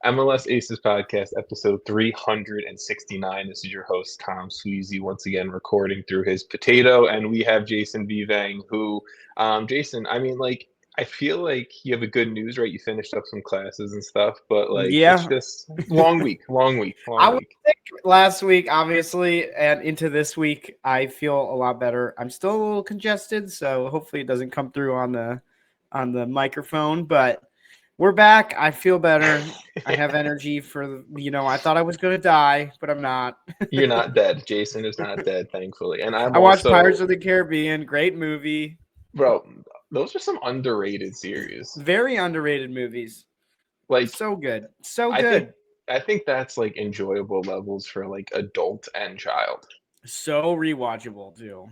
MLS Aces Podcast, episode 369. This is your host, Tom Sweezy, once again recording through his potato. And we have Jason Vivang, who, Jason, I feel like you have a good news, right? You finished up some classes and stuff, but it's just long week. I was sick last week, obviously, and into this week, I feel a lot better. I'm still a little congested, so hopefully it doesn't come through on the microphone, but we're back. I feel better. I have energy for, I thought I was going to die, but I'm not. You're not dead. Jason is not dead, thankfully. And I watched Pirates of the Caribbean. Great movie. Bro, those are some underrated series. Very underrated movies. So good. So good. I think that's enjoyable levels for adult and child. So rewatchable too.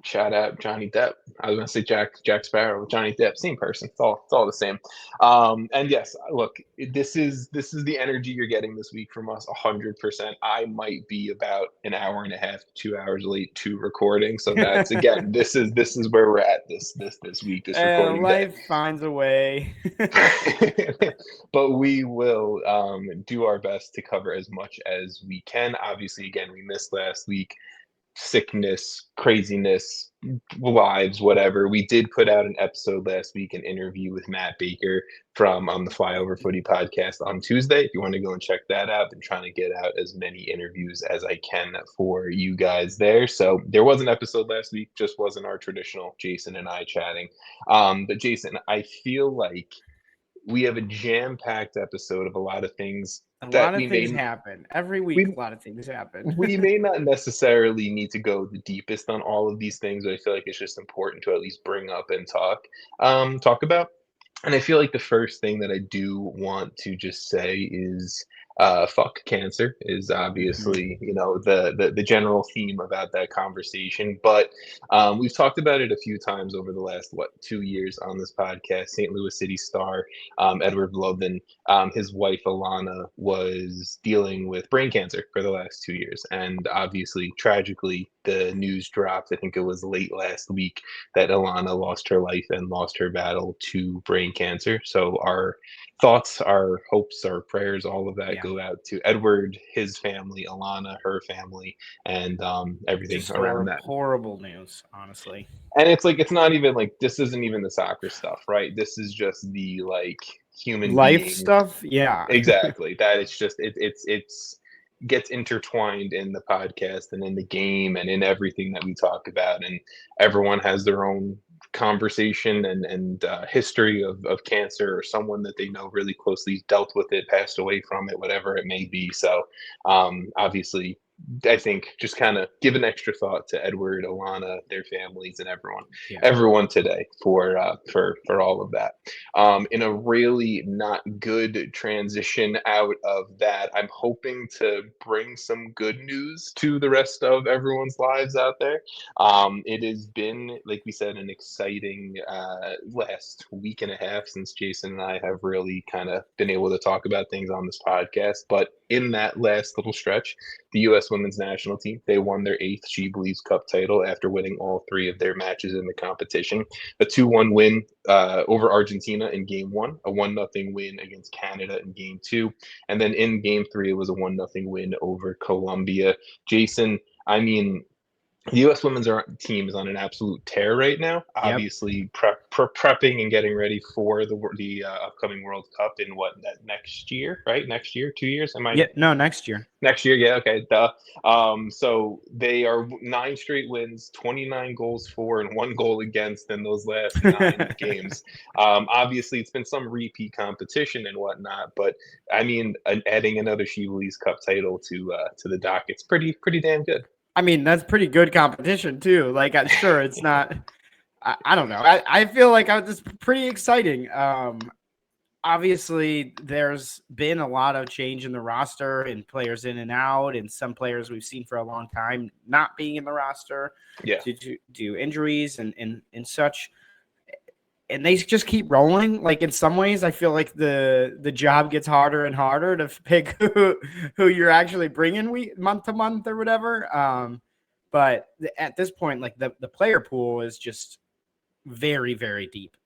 Shout out Johnny Depp. I was gonna say Jack Sparrow with Johnny Depp, same person. It's all the same. And yes, look, this is the energy you're getting this week from us, 100%. I might be about an hour and a half, 2 hours late to recording. So that's again, this is where we're at this week. This recording life finds a way. But we will do our best to cover as much as we can. Obviously, again, we missed last week. Sickness, craziness, lives, whatever. We did put out an episode last week, an interview with Matt Baker from the Flyover Footy podcast on Tuesday. If you want to go and check that out, I'm trying to get out as many interviews as I can for you guys there. So there was an episode last week, just wasn't our traditional Jason and I chatting. But Jason, I feel like we have a jam-packed episode of a lot of things. A lot of things happen. Every week, a lot of things happen. We may not necessarily need to go the deepest on all of these things, but I feel like it's just important to at least bring up and talk about. And I feel like the first thing that I do want to just say is fuck cancer is obviously, the general theme about that conversation. But we've talked about it a few times over the last, 2 years on this podcast. St. Louis City star Edward Lowen, his wife Alana was dealing with brain cancer for the last 2 years. And obviously, tragically, the news dropped, I think it was late last week, that Alana lost her life and lost her battle to brain cancer. So our thoughts, our hopes, our prayers, all of that go out to Edward, his family, Alana, her family, and everything just around that. Horrible news, honestly. And it's not even this isn't even the soccer stuff, right? This is just the human life being stuff. Yeah, exactly. That it's just it's gets intertwined in the podcast and in the game and in everything that we talk about, and everyone has their own conversation and history of cancer, or someone that they know really closely dealt with it, passed away from it, whatever it may be. So obviously, I think just kind of give an extra thought to Edward, Alana, their families, and everyone today for all of that. In a really not good transition out of that, I'm hoping to bring some good news to the rest of everyone's lives out there. It has been, like we said, an exciting last week and a half since Jason and I have really kind of been able to talk about things on this podcast. But in that last little stretch, the U.S. women's national team, they won their 8th SheBelieves Cup title after winning all 3 of their matches in the competition. A 2-1 win over Argentina in Game 1, a 1-0 win against Canada in Game 2, and then in Game 3, it was a 1-0 win over Colombia. Jason, the U.S. women's team is on an absolute tear right now. Yep. Obviously, prepping and getting ready for the upcoming World Cup in next year, right? Next year, 2 years? Next year. Next year, yeah, okay, duh. So they are 9 straight wins, 29 goals for, and 1 goal against in those last 9 games. Obviously, it's been some repeat competition and whatnot, but adding another SheBelieves Cup title to the docket's pretty damn good. That's pretty good competition too. I'm sure it's not. I don't know. I feel like it's pretty exciting. Obviously, there's been a lot of change in the roster and players in and out, and some players we've seen for a long time not being in the roster due to injuries and such. And they just keep rolling. In some ways, I feel like the job gets harder and harder to pick who you're actually bringing month to month or whatever. But at this point, the player pool is just very, very deep.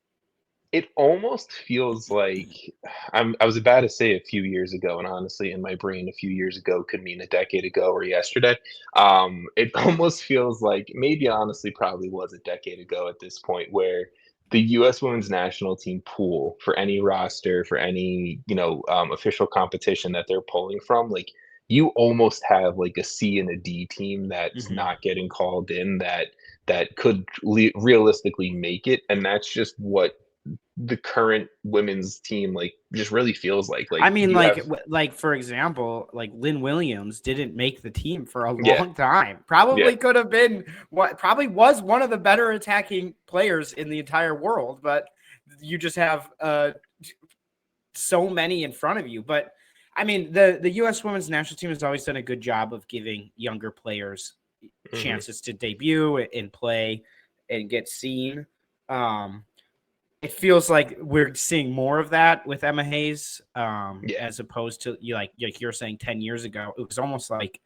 It almost feels like I was about to say a few years ago, and honestly, in my brain, a few years ago could mean a decade ago or yesterday. It almost feels like maybe, honestly, probably was a decade ago at this point, where the U.S. Women's National Team pool for any roster, for any official competition that they're pulling from, like you almost have like a C and a D team that's not getting called in that could realistically make it, and that's just what the current women's team like just really feels like. I mean, like for example, like Lynn Williams didn't make the team for a long time. Probably could have been probably was one of the better attacking players in the entire world, but you just have so many in front of you. But I mean, the U.S. Women's National Team has always done a good job of giving younger players chances to debut and play and get seen. It feels like we're seeing more of that with Emma Hayes, as opposed to like you're saying 10 years ago. It was almost like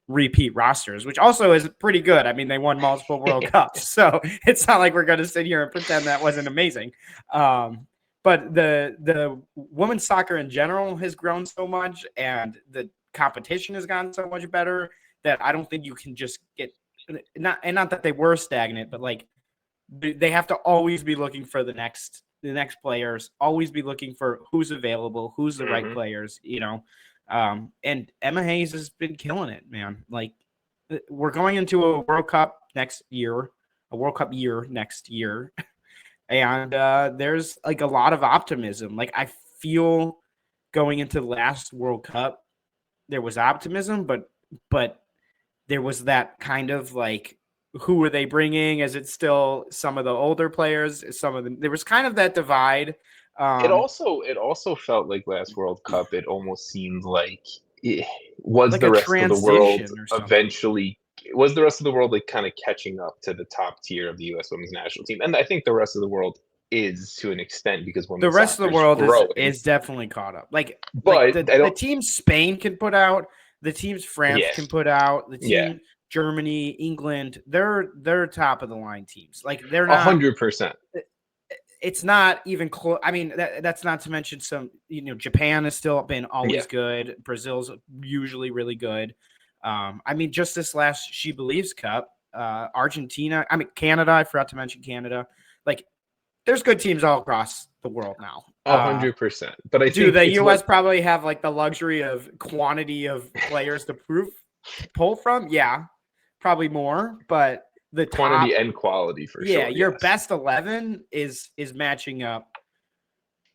repeat rosters, which also is pretty good. I mean, they won multiple World Cups, so it's not like we're going to sit here and pretend that wasn't amazing. But the women's soccer in general has grown so much, and the competition has gotten so much better that I don't think you can just get not that they were stagnant, but like they have to always be looking for the next players, always be looking for who's available, who's the right players, and Emma Hayes has been killing it, man. Like we're going into a World Cup next year, next year. And there's like a lot of optimism. Like I feel going into the last World Cup, there was optimism, but there was that kind of like, who are they bringing? Is it still some of the older players? There was kind of that divide. It also felt like last World Cup. It almost seemed like it was like the rest of the world eventually. Was the rest of the world like kind of catching up to the top tier of the U.S. Women's National Team? And I think the rest of the world is to an extent because the rest of the world is definitely caught up. But the team Spain can put out, the teams France can put out, the team Germany, England, they're top of the line teams. Like they're not 100%. It's not even close. I mean, that's not to mention some. Japan has still been always good. Brazil's usually really good. I mean, just this last SheBelieves Cup, Argentina. I mean, Canada. I forgot to mention Canada. Like, there's good teams all across the world now. 100%. But I think the U.S. probably have like the luxury of quantity of players to pull from. Yeah, probably more, but the quantity and quality for sure. Yeah, your best 11 is matching up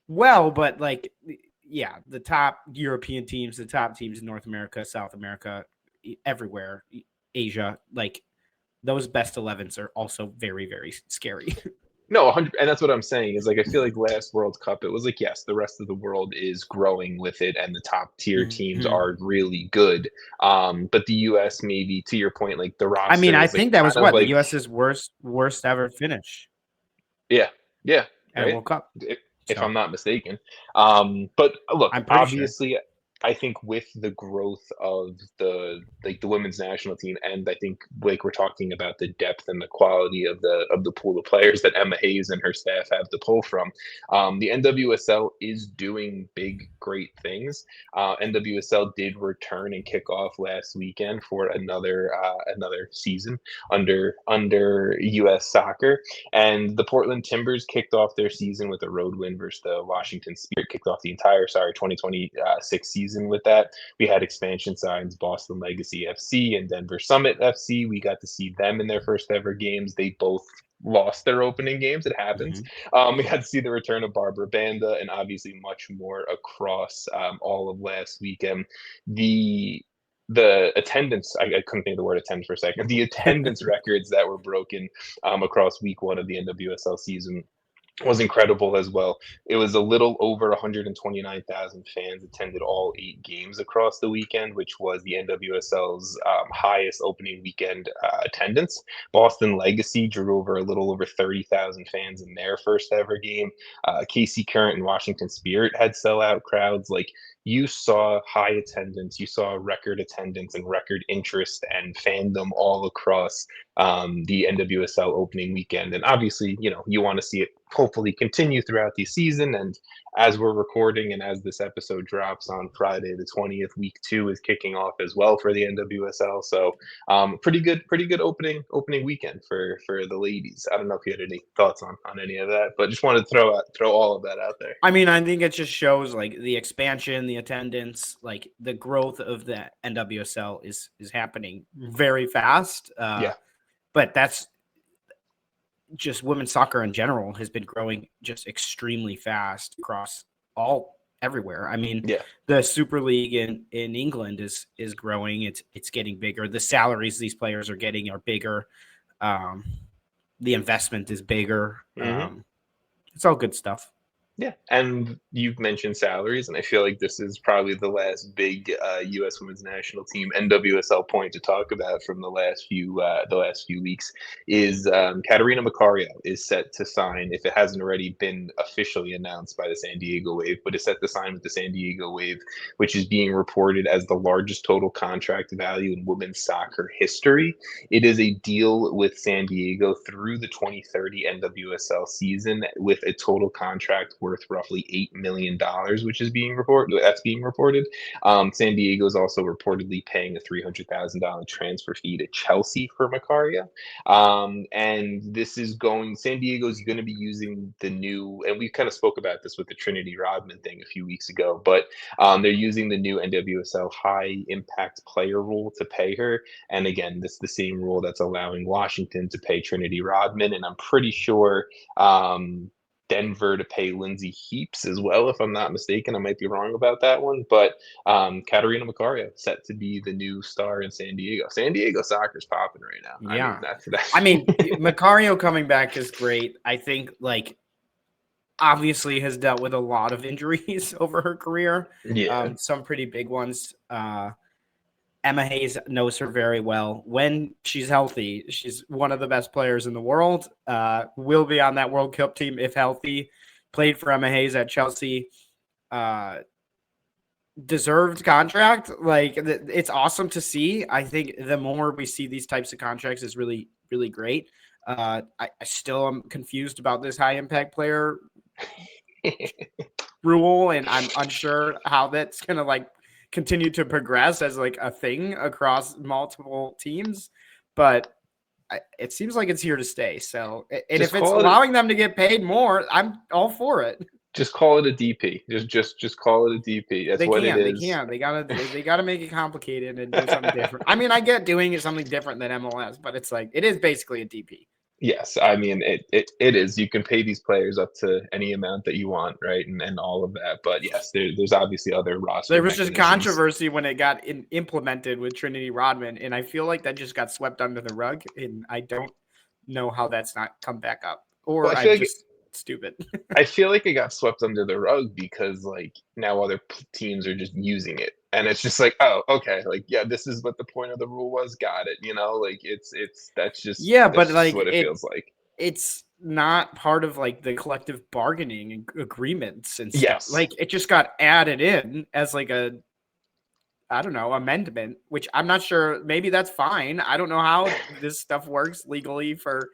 well, but like, yeah, the top European teams, the top teams in North America, South America, everywhere, Asia, like those best 11s are also very, very scary. No, 100, and that's what I'm saying is like I feel like last World Cup it was like yes, the rest of the world is growing with it, and the top tier teams are really good. But the U.S. maybe to your point, like the roster. I mean, I think that was what the U.S.'s worst ever finish. Yeah, at World Cup, if I'm not mistaken. But look, obviously. Sure. I think with the growth of the women's national team, and I think like we're talking about the depth and the quality of the pool of players that Emma Hayes and her staff have to pull from, the NWSL is doing big, great things. NWSL did return and kick off last weekend for another season under U.S. Soccer, and the Portland Timbers kicked off their season with a road win versus the Washington Spirit. Kicked off the entire 2026 season with that. We had expansion sides Boston Legacy FC and Denver Summit FC. We got to see them in their first ever games. They both lost their opening games. It happens. We got to see the return of Barbara Banda and obviously much more across all of last weekend. The attendance, I couldn't think of the word attendance for a second. The attendance records that were broken across week one of the NWSL season was incredible as well. It was a little over 129,000 fans attended all 8 games across the weekend, which was the NWSL's highest opening weekend attendance. Boston Legacy drew over a little over 30,000 fans in their first ever game. KC Current and Washington Spirit had sellout crowds. Like, you saw high attendance, you saw record attendance and record interest and fandom all across the NWSL opening weekend. And obviously, you want to see it hopefully continue throughout the season. And as we're recording and as this episode drops on Friday the 20th, week 2 is kicking off as well for the NWSL. So pretty good opening weekend for the ladies. I don't know if you had any thoughts on any of that, but just wanted to throw all of that out there. I mean, I think it just shows like the expansion, the attendance, like the growth of the NWSL is happening very fast. But that's just women's soccer in general has been growing just extremely fast across everywhere. I mean, the Super League in England is growing. It's getting bigger. The salaries these players are getting are bigger. The investment is bigger. It's all good stuff. Yeah, and you've mentioned salaries, and I feel like this is probably the last big U.S. Women's National Team NWSL point to talk about from the last few weeks. Is Catarina Macario is set to sign, if it hasn't already been officially announced by the San Diego Wave, but is set to sign with the San Diego Wave, which is being reported as the largest total contract value in women's soccer history. It is a deal with San Diego through the 2030 NWSL season with a total contract worth roughly $8 million, which is being reported. San Diego is also reportedly paying a $300,000 transfer fee to Chelsea for Macario. And this is San Diego is going to be using the new, and we kind of spoke about this with the Trinity Rodman thing a few weeks ago, but they're using the new NWSL high impact player rule to pay her. And again, this is the same rule that's allowing Washington to pay Trinity Rodman. And I'm pretty sure Denver to pay Lindsay Heaps as well, if I'm not mistaken. I might be wrong about that one, but Catarina Macario set to be the new star in San Diego. San Diego soccer's popping right now. Yeah, I mean, Macario coming back is great. I think obviously has dealt with a lot of injuries over her career. Yeah, some pretty big ones. Emma Hayes knows her very well. When she's healthy, she's one of the best players in the world. Will be on that World Cup team if healthy. Played for Emma Hayes at Chelsea. Deserved contract. It's awesome to see. I think the more we see these types of contracts is really, really great. I still am confused about this high impact player rule, and I'm unsure how that's going to continue to progress as a thing across multiple teams, but it seems like it's here to stay. So, and if it's allowing them to get paid more, I'm all for it. Just call it a DP. Just call it a DP. That's what it is. They gotta make it complicated and do something different. I mean, I get doing something different than MLS, but it's it is basically a DP. Yes, I mean it is. You can pay these players up to any amount that you want, right, and all of that. But yes, there's obviously other roster. There was just controversy when it got implemented with Trinity Rodman, and I feel like that just got swept under the rug, and I don't know how that's not come back up. Or well, I'm just stupid. I feel like it got swept under the rug because now other teams are just using it. And it's just oh, okay, this is what the point of the rule was. Got it. That's just but what it feels like. It's not part of the collective bargaining agreements and stuff. Yes. It just got added in as a amendment, which I'm not sure. Maybe that's fine. I don't know how this stuff works legally for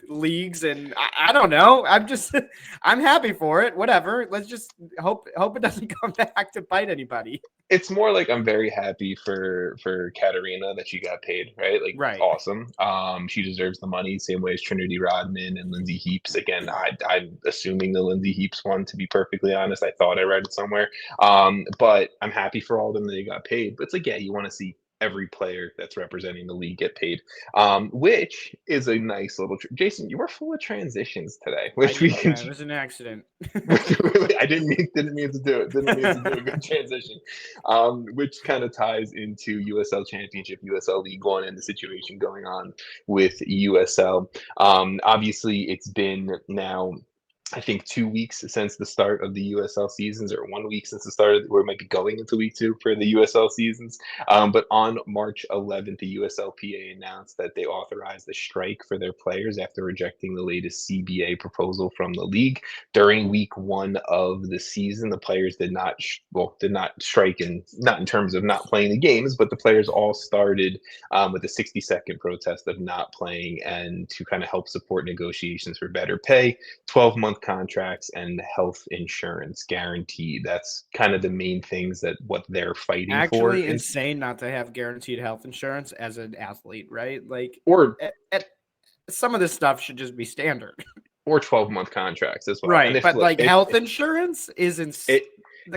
leagues, and I don't know. I'm happy for it. Whatever. Let's just hope it doesn't come back to bite anybody. It's more I'm very happy for Catarina that she got paid, right? Right. Awesome. She deserves the money, same way as Trinity Rodman and Lindsay Heaps. Again, I'm assuming the Lindsay Heaps one, to be perfectly honest. I thought I read it somewhere. But I'm happy for all of them that they got paid. But it's you want to see every player that's representing the league get paid, which is a nice little Jason, you were full of transitions today, which it was an accident. I didn't mean to do it. Didn't mean to do a good transition, which kind of ties into USL Championship, USL League One, and the situation going on with USL. Obviously, it's been now I think 2 weeks since the start of the USL seasons, or 1 week since the start of, or it might be going into week 2 for the USL seasons. But on March 11th, the USLPA announced that they authorized a strike for their players after rejecting the latest CBA proposal from the league. During week 1 of the season, the players did not strike, and not in terms of not playing the games, but the players all started with a 60-second protest of not playing, and to kind of help support negotiations for better pay, 12-month contracts, and health insurance guaranteed. That's kind of the main things that what they're fighting for. Actually, insane not to have guaranteed health insurance as an athlete, right? Like, or some of this stuff should just be standard. Or 12-month contracts as well. Right, And but like health insurance is insane.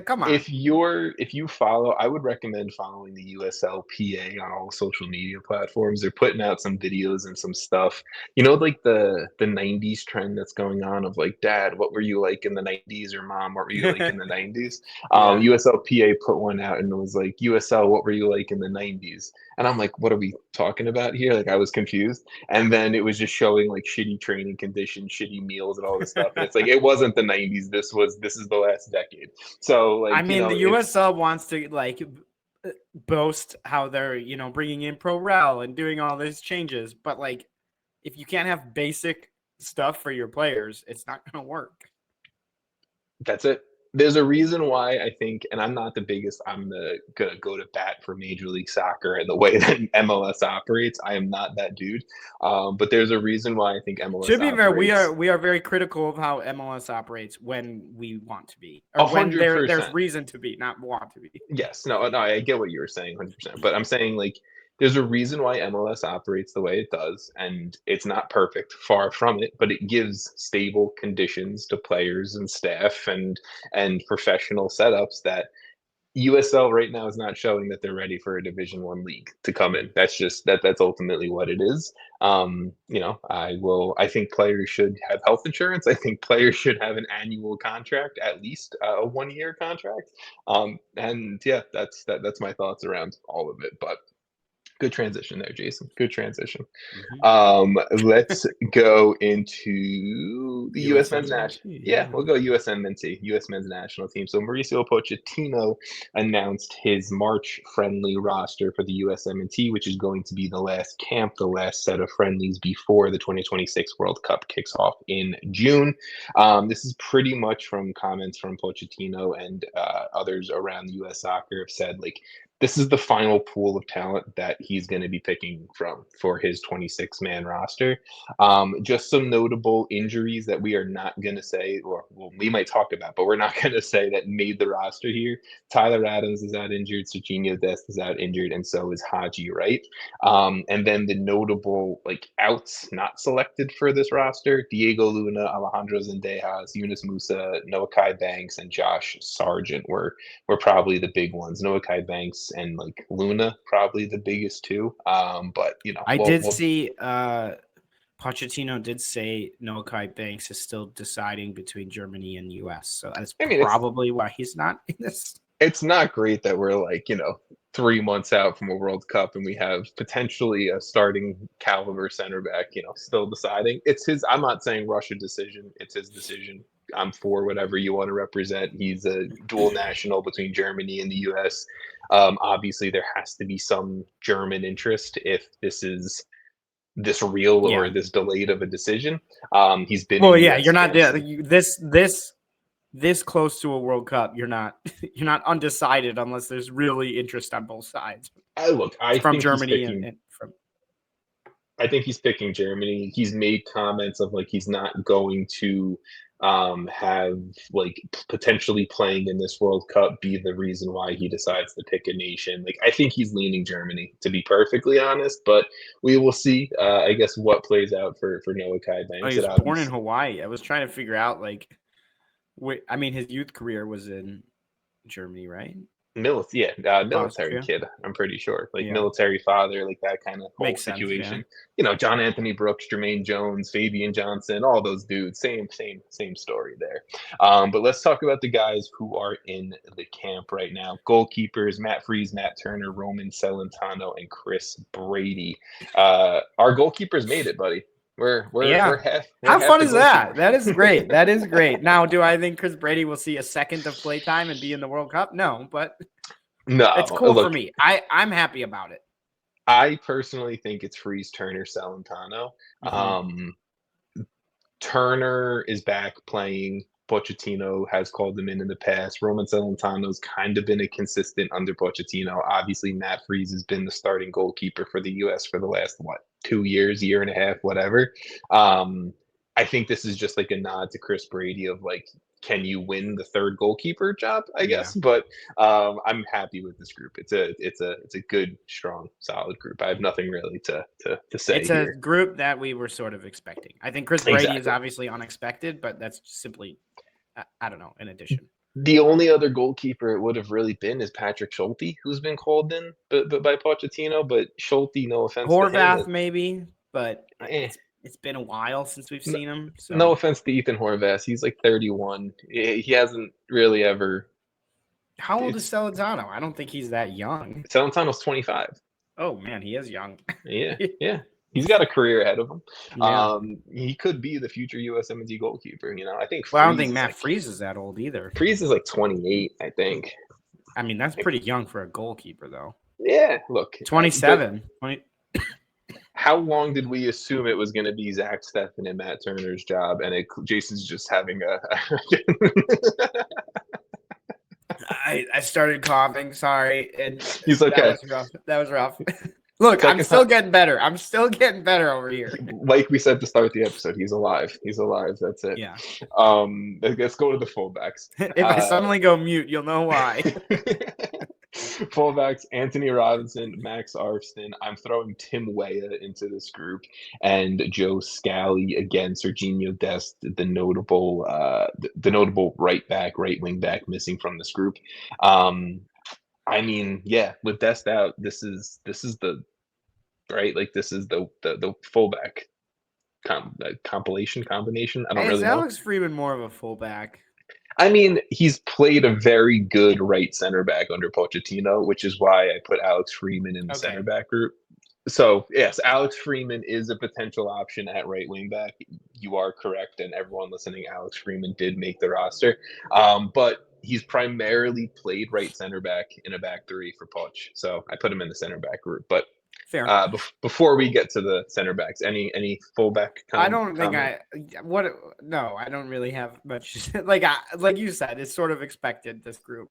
Come on. If you follow, I would recommend following the USLPA on all social media platforms. They're putting out some videos and some stuff. Like the 90s trend that's going on of like, Dad, what were you like in the 90s? Or Mom, what were you like in the 90s? USLPA put one out and it was like, USL, what were you like in the 90s? And I'm like, what are we talking about here? Like, I was confused. And then it was just showing like shitty training conditions, shitty meals, and all this stuff. And it's like, it wasn't the 90s. This is the last decade. So, like, I mean, the USL wants to like boast how they're, bringing in pro rel and doing all these changes. But like, if you can't have basic stuff for your players, it's not going to work. That's it. There's a reason why I think, and I'm not the biggest, gonna go to bat for Major League Soccer and the way that MLS operates. I am not that dude. But there's a reason why I think MLS. To be fair, we are very critical of how MLS operates when we want to be, or 100%. when there's reason to be, not want to be. Yes, no, I get what you were saying, 100%. But I'm saying, like, there's a reason why MLS operates the way it does, and it's not perfect, far from it, but it gives stable conditions to players and staff and professional setups that USL right now is not showing that they're ready for a Division I league to come in. That's just that's ultimately what it is. I think players should have health insurance. I think players should have an annual contract, at least a 1-year contract. And yeah, that's my thoughts around all of it. But good transition there, Jason. Good transition. Mm-hmm. Let's go into the US men's national. Yeah, we'll go USMNT, US men's national team. So Mauricio Pochettino announced his March friendly roster for the USMNT, which is going to be the last camp, the last set of friendlies before the 2026 World Cup kicks off in June. This is pretty much from comments from Pochettino and others around US soccer have said, like, this is the final pool of talent that he's going to be picking from for his 26-man roster. Just some notable injuries that we are not going to say, or we might talk about, but we're not going to say that made the roster here. Tyler Adams is out injured, Serginho Dest is out injured, and so is Haji Wright. And then the notable outs not selected for this roster: Diego Luna, Alejandro Zendejas, Yunus Musa, Noah Kai Banks, and Josh Sargent were probably the big ones. Noah Kai Banks and Luna probably the biggest two. But I did see Pochettino did say Noah Kai Banks is still deciding between Germany and US, so that's probably why he's not in this. It's not great that we're 3 months out from a World Cup and we have potentially a starting caliber center back, still deciding. It's his. I'm not saying rush a decision. It's his decision. I'm for whatever you want to represent. He's a dual national between Germany and the US. Obviously, there has to be some German interest if this is this real or this delayed of a decision. He's been. Well, yeah, you're not this close to a World Cup. You're not undecided unless there's really interest on both sides. I from think Germany and from. I think he's picking Germany. He's made comments of he's not going to have potentially playing in this World Cup be the reason why he decides to pick a nation. I think he's leaning Germany, to be perfectly honest, but we will see. I guess what plays out for Noah Kai Banks. He was born in Hawaii. I was trying to figure out his youth career was in Germany, right? Military kid, I'm pretty sure. Military father, that kind of whole situation. Sense, John Anthony Brooks, Jermaine Jones, Fabian Johnson, all those dudes. Same story there. But let's talk about the guys who are in the camp right now. Goalkeepers: Matt Freese, Matt Turner, Roman Celentano, and Chris Brady. Our goalkeepers made it, buddy. We're half. How fun is that? That is great. That is great. Now, do I think Chris Brady will see a second of play time and be in the World Cup? No, but it's cool for me. I'm happy about it. I personally think it's Freeze, Turner, Celentano. Turner is back playing. Pochettino has called him in the past. Roman Celentano's kind of been a consistent under Pochettino. Obviously, Matt Freeze has been the starting goalkeeper for the U.S. for the last, 2 years, year and a half, whatever. I think this is just like a nod to Chris Brady of like, can you win the third goalkeeper job? I guess, but I'm happy with this group. It's a good, strong, solid group. I have nothing really to say. It's a group that we were sort of expecting. I think Chris Brady is obviously unexpected, but that's simply, I don't know. In addition, the only other goalkeeper it would have really been is Patrick Schulte, who's been called in, but by Pochettino. But Schulte, no offense, Horvath maybe, but. It's been a while since we've seen him. So. No offense to Ethan Horvath. He's like 31. He hasn't really ever. How old is Celentano? I don't think he's that young. Celentano's 25. Oh, man, he is young. Yeah. He's got a career ahead of him. Yeah. He could be the future USMNT goalkeeper. I think. Well, I don't think Matt Freeze is that old either. Freeze is like 28, I think. I mean, that's pretty young for a goalkeeper, though. Yeah, look. 27. How long did we assume it was going to be Zach Steffen and Matt Turner's job? And Jason's just having a. I started coughing. Sorry, and he's okay. That was rough. Look, I'm still getting better. I'm still getting better over here. Like we said to start the episode, he's alive. He's alive. That's it. Yeah. Let's go to the fullbacks. If I suddenly go mute, you'll know why. Fullbacks, Anthony Robinson, Max Arston. I'm throwing Tim Weah into this group, and Joe Scally again. Serginho Dest, the notable right wing back missing from this group. I mean, yeah, with Dest out, this is the right. Like this is the fullback combination. I don't really know. Is Alex Freeman more of a fullback? I mean, he's played a very good right center back under Pochettino, which is why I put Alex Freeman in the center back group. So, yes, Alex Freeman is a potential option at right wing back. You are correct, and everyone listening, Alex Freeman did make the roster. But he's primarily played right center back in a back three for Poch. So I put him in the center back group. But fair. Before we get to the center backs, any fullback? I don't really have much. Like you said, it's sort of expected, this group.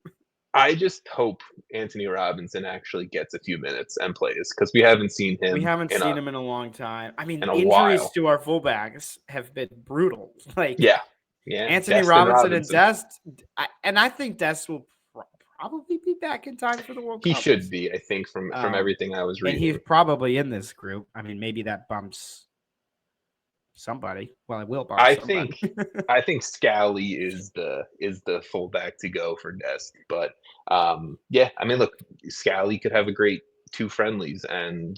I just hope Anthony Robinson actually gets a few minutes and plays, because we haven't seen him. We haven't seen him in a long time. I mean, injuries to our fullbacks have been brutal. Like Anthony Robinson and Dest, and I think Dest will probably be back in time for the World Cup. He should be, I think, from everything I was reading. And he's probably in this group. I mean, maybe that bumps somebody. Well, it will bump somebody. I think Scally is the fullback to go for Dest. But I mean, look, Scally could have a great 2 friendlies and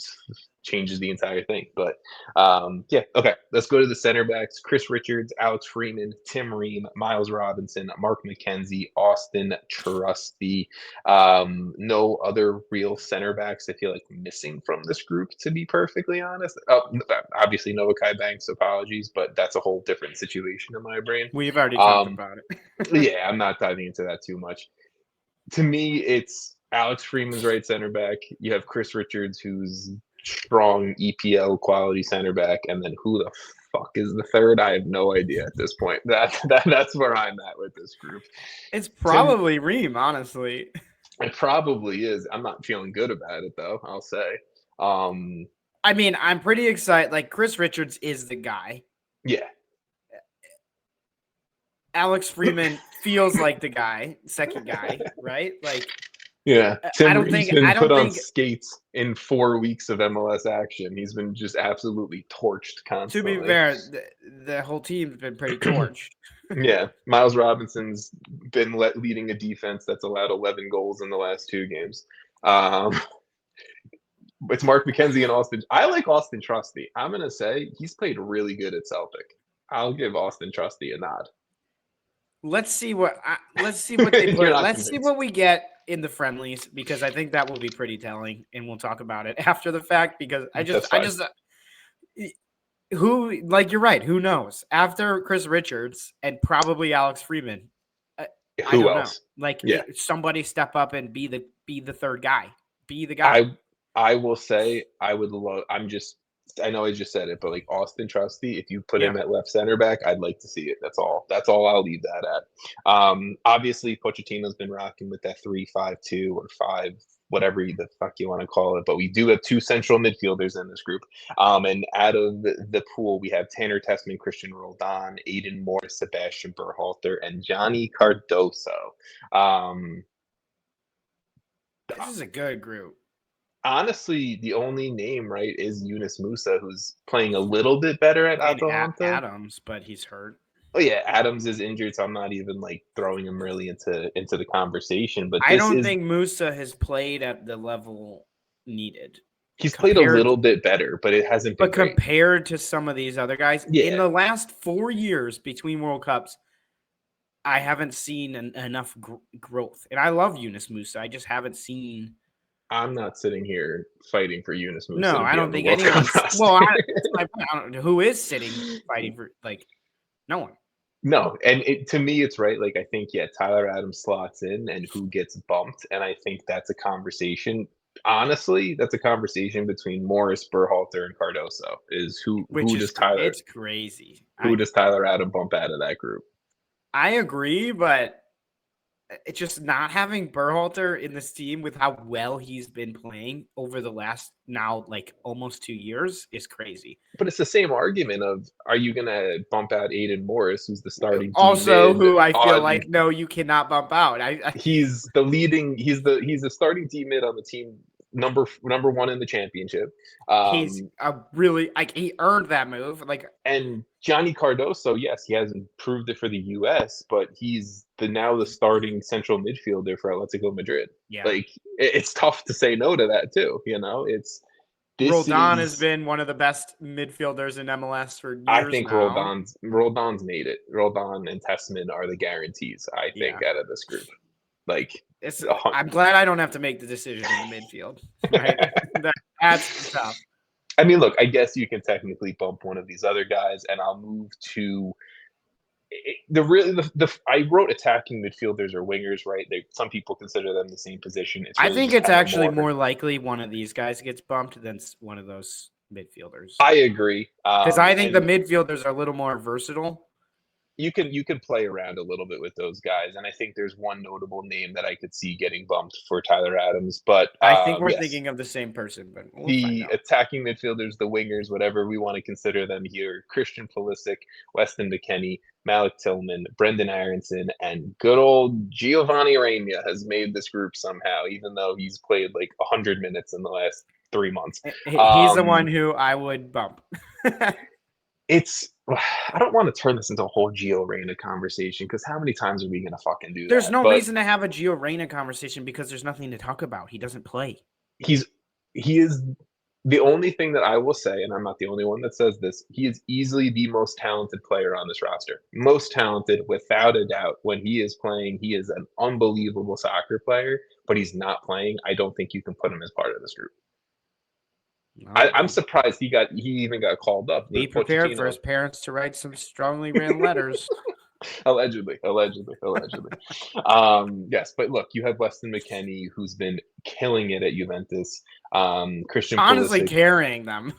changes the entire thing. But okay, let's go to the center backs. Chris Richards, Alex Freeman, Tim Ream, Miles Robinson, Mark McKenzie, Austin Trusty. No other real center backs I feel like missing from this group, to be perfectly honest. Obviously Noah Kai Banks, apologies, but that's a whole different situation in my brain. We've already talked about it. I'm not diving into that too much. To me, it's Alex Freeman's right center back. You have Chris Richards, who's strong EPL quality center back, and then who the fuck is the third? I have no idea at this point. That's where I'm at with this group. It's probably Ream, honestly. It probably is. I'm not feeling good about it, though, I'll say. I mean, I'm pretty excited. Like, Chris Richards is the guy. Yeah. Alex Freeman feels like the guy, second guy, right? Like, yeah, Tim I don't think on skates in 4 weeks of MLS action. He's been just absolutely torched constantly. To be fair, the whole team's been pretty torched. Yeah, Miles Robinson's been leading a defense that's allowed 11 goals in the last 2 games. It's Mark McKenzie and Austin. I like Austin Trusty. I'm gonna say he's played really good at Celtic. I'll give Austin Trusty a nod. Let's see what they put. Let's see what we get in the friendlies, because I think that will be pretty telling, and we'll talk about it after the fact. Because who, like, you're right. Who knows? After Chris Richards and probably Alex Freeman, I Who don't else? know. Like, Yeah. somebody step up and be the third guy. Be the guy. I will say I would love. I know I just said it, but like Austin Trusty, if you put him at left center back, I'd like to see it. That's all. That's all I'll leave that at. Obviously, Pochettino's been rocking with that 3-5-2 or 5, whatever the fuck you want to call it. But we do have 2 central midfielders in this group. And out of the pool, we have Tanner Tessman, Christian Roldan, Aiden Morris, Sebastian Berhalter, and Johnny Cardoso. This is a good group. Honestly, the only name, right, is Yunus Musa, who's playing a little bit better at Atalanta. Adams, but he's hurt. Oh yeah, Adams is injured, so I'm not even like throwing him really into the conversation. But I don't think Musa has played at the level needed. He's played a little bit better, but it hasn't been. But compared to some of these other guys, in the last 4 years between World Cups, I haven't seen enough growth. And I love Yunus Musa. I just haven't seen. I'm not sitting here fighting for Yunus Musa. No, I don't think anyone's. Well, I don't know who is sitting fighting for, like, no one. No, and to me, it's right. Like, I think, Tyler Adams slots in and who gets bumped. And I think that's a conversation. Honestly, that's a conversation between Morris, Berhalter, and Cardoso. Who does Tyler? It's crazy. Who does Tyler Adams bump out of that group? I agree, but it's just not having Berhalter in this team with how well he's been playing over the last now like almost 2 years is crazy. But it's the same argument of, are you going to bump out Aiden Morris, who's the starting also team who I feel like, no, you cannot bump out. He's the starting team mid on the team number 1 in the championship. He's he earned that move. And Johnny Cardoso, yes, he hasn't proved it for the US, but he's now the starting central midfielder for Atletico Madrid. Yeah. Like, it's tough to say no to that too. Roldan has been one of the best midfielders in MLS for years. I think now. Roldan's made it. Roldan and Tessman are the guarantees, I think, out of this group. Like, I'm glad I don't have to make the decision in the midfield. Right? That's tough. I mean, look, I guess you can technically bump one of these other guys, and I'll move to I wrote attacking midfielders or wingers, right? Some people consider them the same position. I think it's actually more likely one of these guys gets bumped than one of those midfielders. I agree. Because I think the midfielders are a little more versatile. You can play around a little bit with those guys, and I think there's one notable name that I could see getting bumped for Tyler Adams. But I think we're thinking of the same person. But the attacking midfielders, the wingers, whatever we want to consider them here: Christian Pulisic, Weston McKennie, Malik Tillman, Brendan Aronson, and good old Giovanni Reina has made this group somehow, even though he's played like 100 minutes in the last 3 months. He's the one who I would bump. I don't want to turn this into a whole Gio Reyna conversation, because how many times are we going to fucking do that? There's no reason to have a Gio Reyna conversation because there's nothing to talk about. He doesn't play. He is the only thing that I will say, and I'm not the only one that says this, he is easily the most talented player on this roster. Most talented, without a doubt. When he is playing, he is an unbelievable soccer player, but he's not playing. I don't think you can put him as part of this group. I'm surprised he even got called up. Be prepared for his parents to write some strongly written letters. Allegedly. Yes, but look, you have Weston McKennie, who's been killing it at Juventus. Christian honestly Pulisic, carrying them.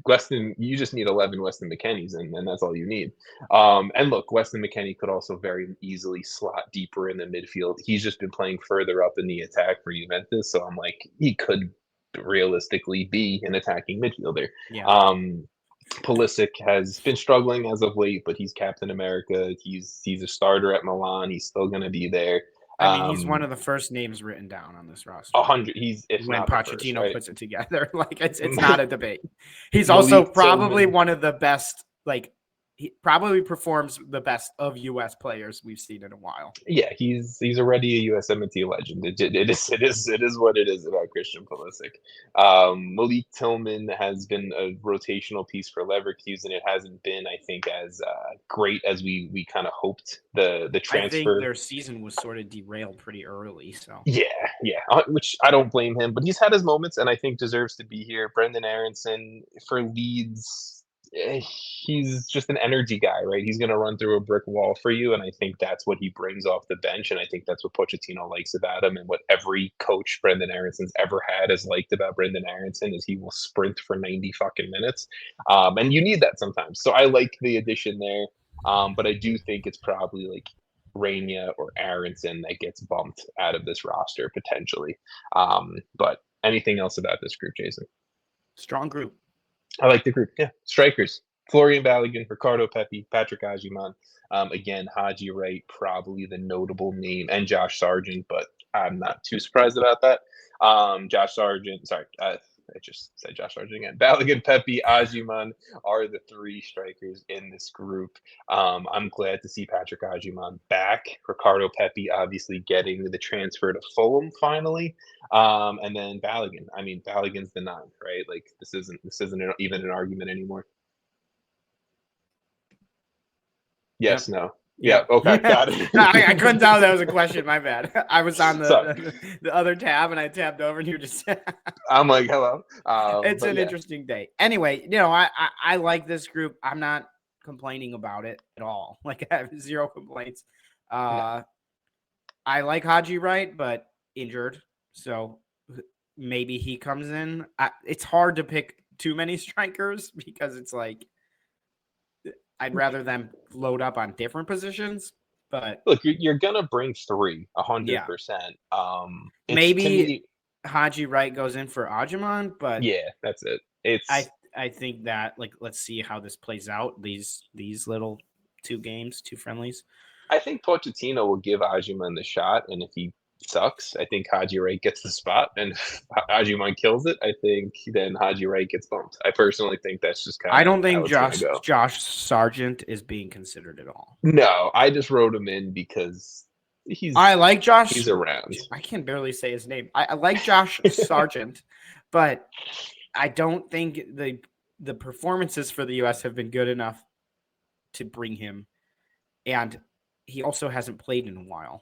Weston, you just need 11 Weston McKennies, and that's all you need. And look, Weston McKennie could also very easily slot deeper in the midfield. He's just been playing further up in the attack for Juventus, so I'm like, he could realistically be an attacking midfielder. Yeah. Pulisic has been struggling as of late, but he's Captain America. He's a starter at Milan. He's still going to be there. I mean, he's one of the first names written down on this roster. 100. When Pochettino puts it together, like it's not a debate. He's also probably one of the best. Like, he probably performs the best of U.S. players we've seen in a while. Yeah, he's already a USMNT legend. It is what it is about Christian Pulisic. Malik Tillman has been a rotational piece for Leverkusen. It hasn't been, I think, as great as we kind of hoped. The transfer. I think their season was sort of derailed pretty early. So yeah, which I don't blame him, but he's had his moments, and I think deserves to be here. Brendan Aronson for Leeds. he's just an energy guy, right? He's going to run through a brick wall for you, and I think that's what he brings off the bench, and I think that's what Pochettino likes about him, and what every coach Brendan Aronson's ever had has liked about Brendan Aronson is he will sprint for 90 fucking minutes, and you need that sometimes. So I like the addition there, but I do think it's probably like Reyna or Aronson that gets bumped out of this roster potentially. But anything else about this group, Jason? Strong group. I like the group. Yeah. Strikers: Florian Balogun, Ricardo Pepi, Patrick Agyemang. Again, Haji Wright, probably the notable name, and Josh Sargent, but I'm not too surprised about that. Josh Sargent, sorry, I just said Josh Sargent again. Balogun, Pepi, Agyemang are the three strikers in this group. I'm glad to see Patrick Agyemang back. Ricardo Pepi obviously getting the transfer to Fulham finally. And then Balogun. I mean, Balogun's the 9, right? Like this isn't even an argument anymore. Yes, yep. No. Yeah. Okay. Got it. I couldn't tell that was a question. My bad. I was on the other tab and I tabbed over and you just. I'm like, hello. It's an interesting day. Anyway, I like this group. I'm not complaining about it at all. Like I have zero complaints. I like Haji Wright, but injured, so maybe he comes in. It's hard to pick too many strikers because it's like. I'd rather them load up on different positions, but look, you're gonna bring 3, 100%. Maybe Haji Wright goes in for Agyemang, but yeah, that's it. It's I think that let's see how this plays out. These little 2 friendlies. I think Pochettino will give Agyemang the shot, and if he sucks, I think Haji Wright gets the spot, and if Agyemang kills it, I think then Haji Wright gets bumped. I personally think that's just kind of. I don't think Josh Sargent is being considered at all. No, I just wrote him in because I like Josh. He's around. I can barely say his name. I like Josh Sargent, but I don't think the performances for the U.S. have been good enough to bring him, and he also hasn't played in a while.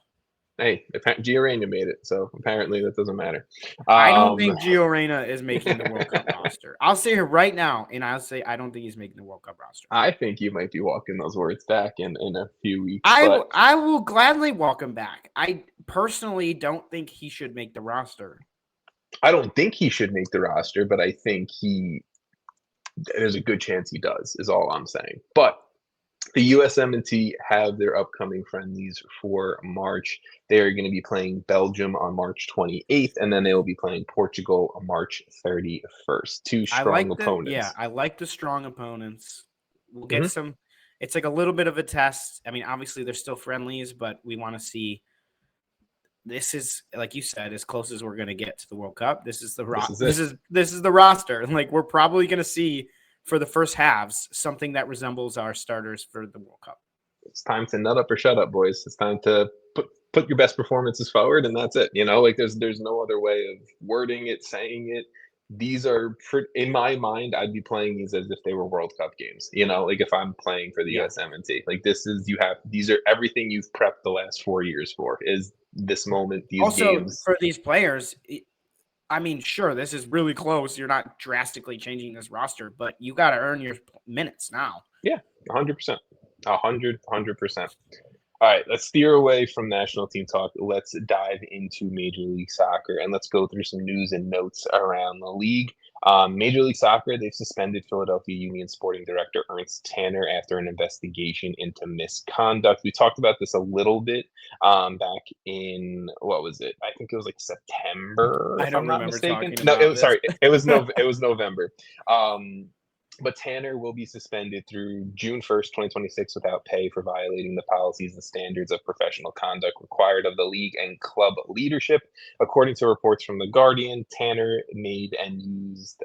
Hey, Gio Reyna made it, so apparently that doesn't matter. I don't think Gio Reyna is making the World Cup roster. I'll say here right now, and I'll say I don't think he's making the World Cup roster. I think you might be walking those words back in a few weeks. I will gladly walk him back. I personally don't think he should make the roster. I don't think he should make the roster, but I think there's a good chance he does, is all I'm saying. But the USMNT have their upcoming friendlies for March. They are going to be playing Belgium on March 28th, and then they will be playing Portugal on March 31st. 2 strong opponents. Yeah, I like the strong opponents. We'll get some. It's like a little bit of a test. I mean, obviously they're still friendlies, but we want to see. This is, like you said, as close as we're going to get to the World Cup. This is the this is the roster. Like we're probably going to see. For the first halves, something that resembles our starters for the World Cup. It's time to nut up or shut up, boys. It's time to put your best performances forward, and that's it. Like there's no other way of wording it, saying it. These are, in my mind, I'd be playing these as if they were World Cup games. Like if I'm playing for the USMNT, like these are everything you've prepped the last 4 years for. Is this moment, these also, games for these players. I mean, sure, this is really close. You're not drastically changing this roster, but you got to earn your minutes now. Yeah, 100%. 100%. All right, let's steer away from national team talk. Let's dive into Major League Soccer, and let's go through some news and notes around the league. Major League Soccer, they've suspended Philadelphia Union sporting director Ernst Tanner after an investigation into misconduct. We talked about this a little bit back in, what was it? I think it was like September. I don't remember talking No, about it was November. But Tanner will be suspended through June 1st, 2026 without pay for violating the policies and standards of professional conduct required of the league and club leadership. According to reports from The Guardian, Tanner made and used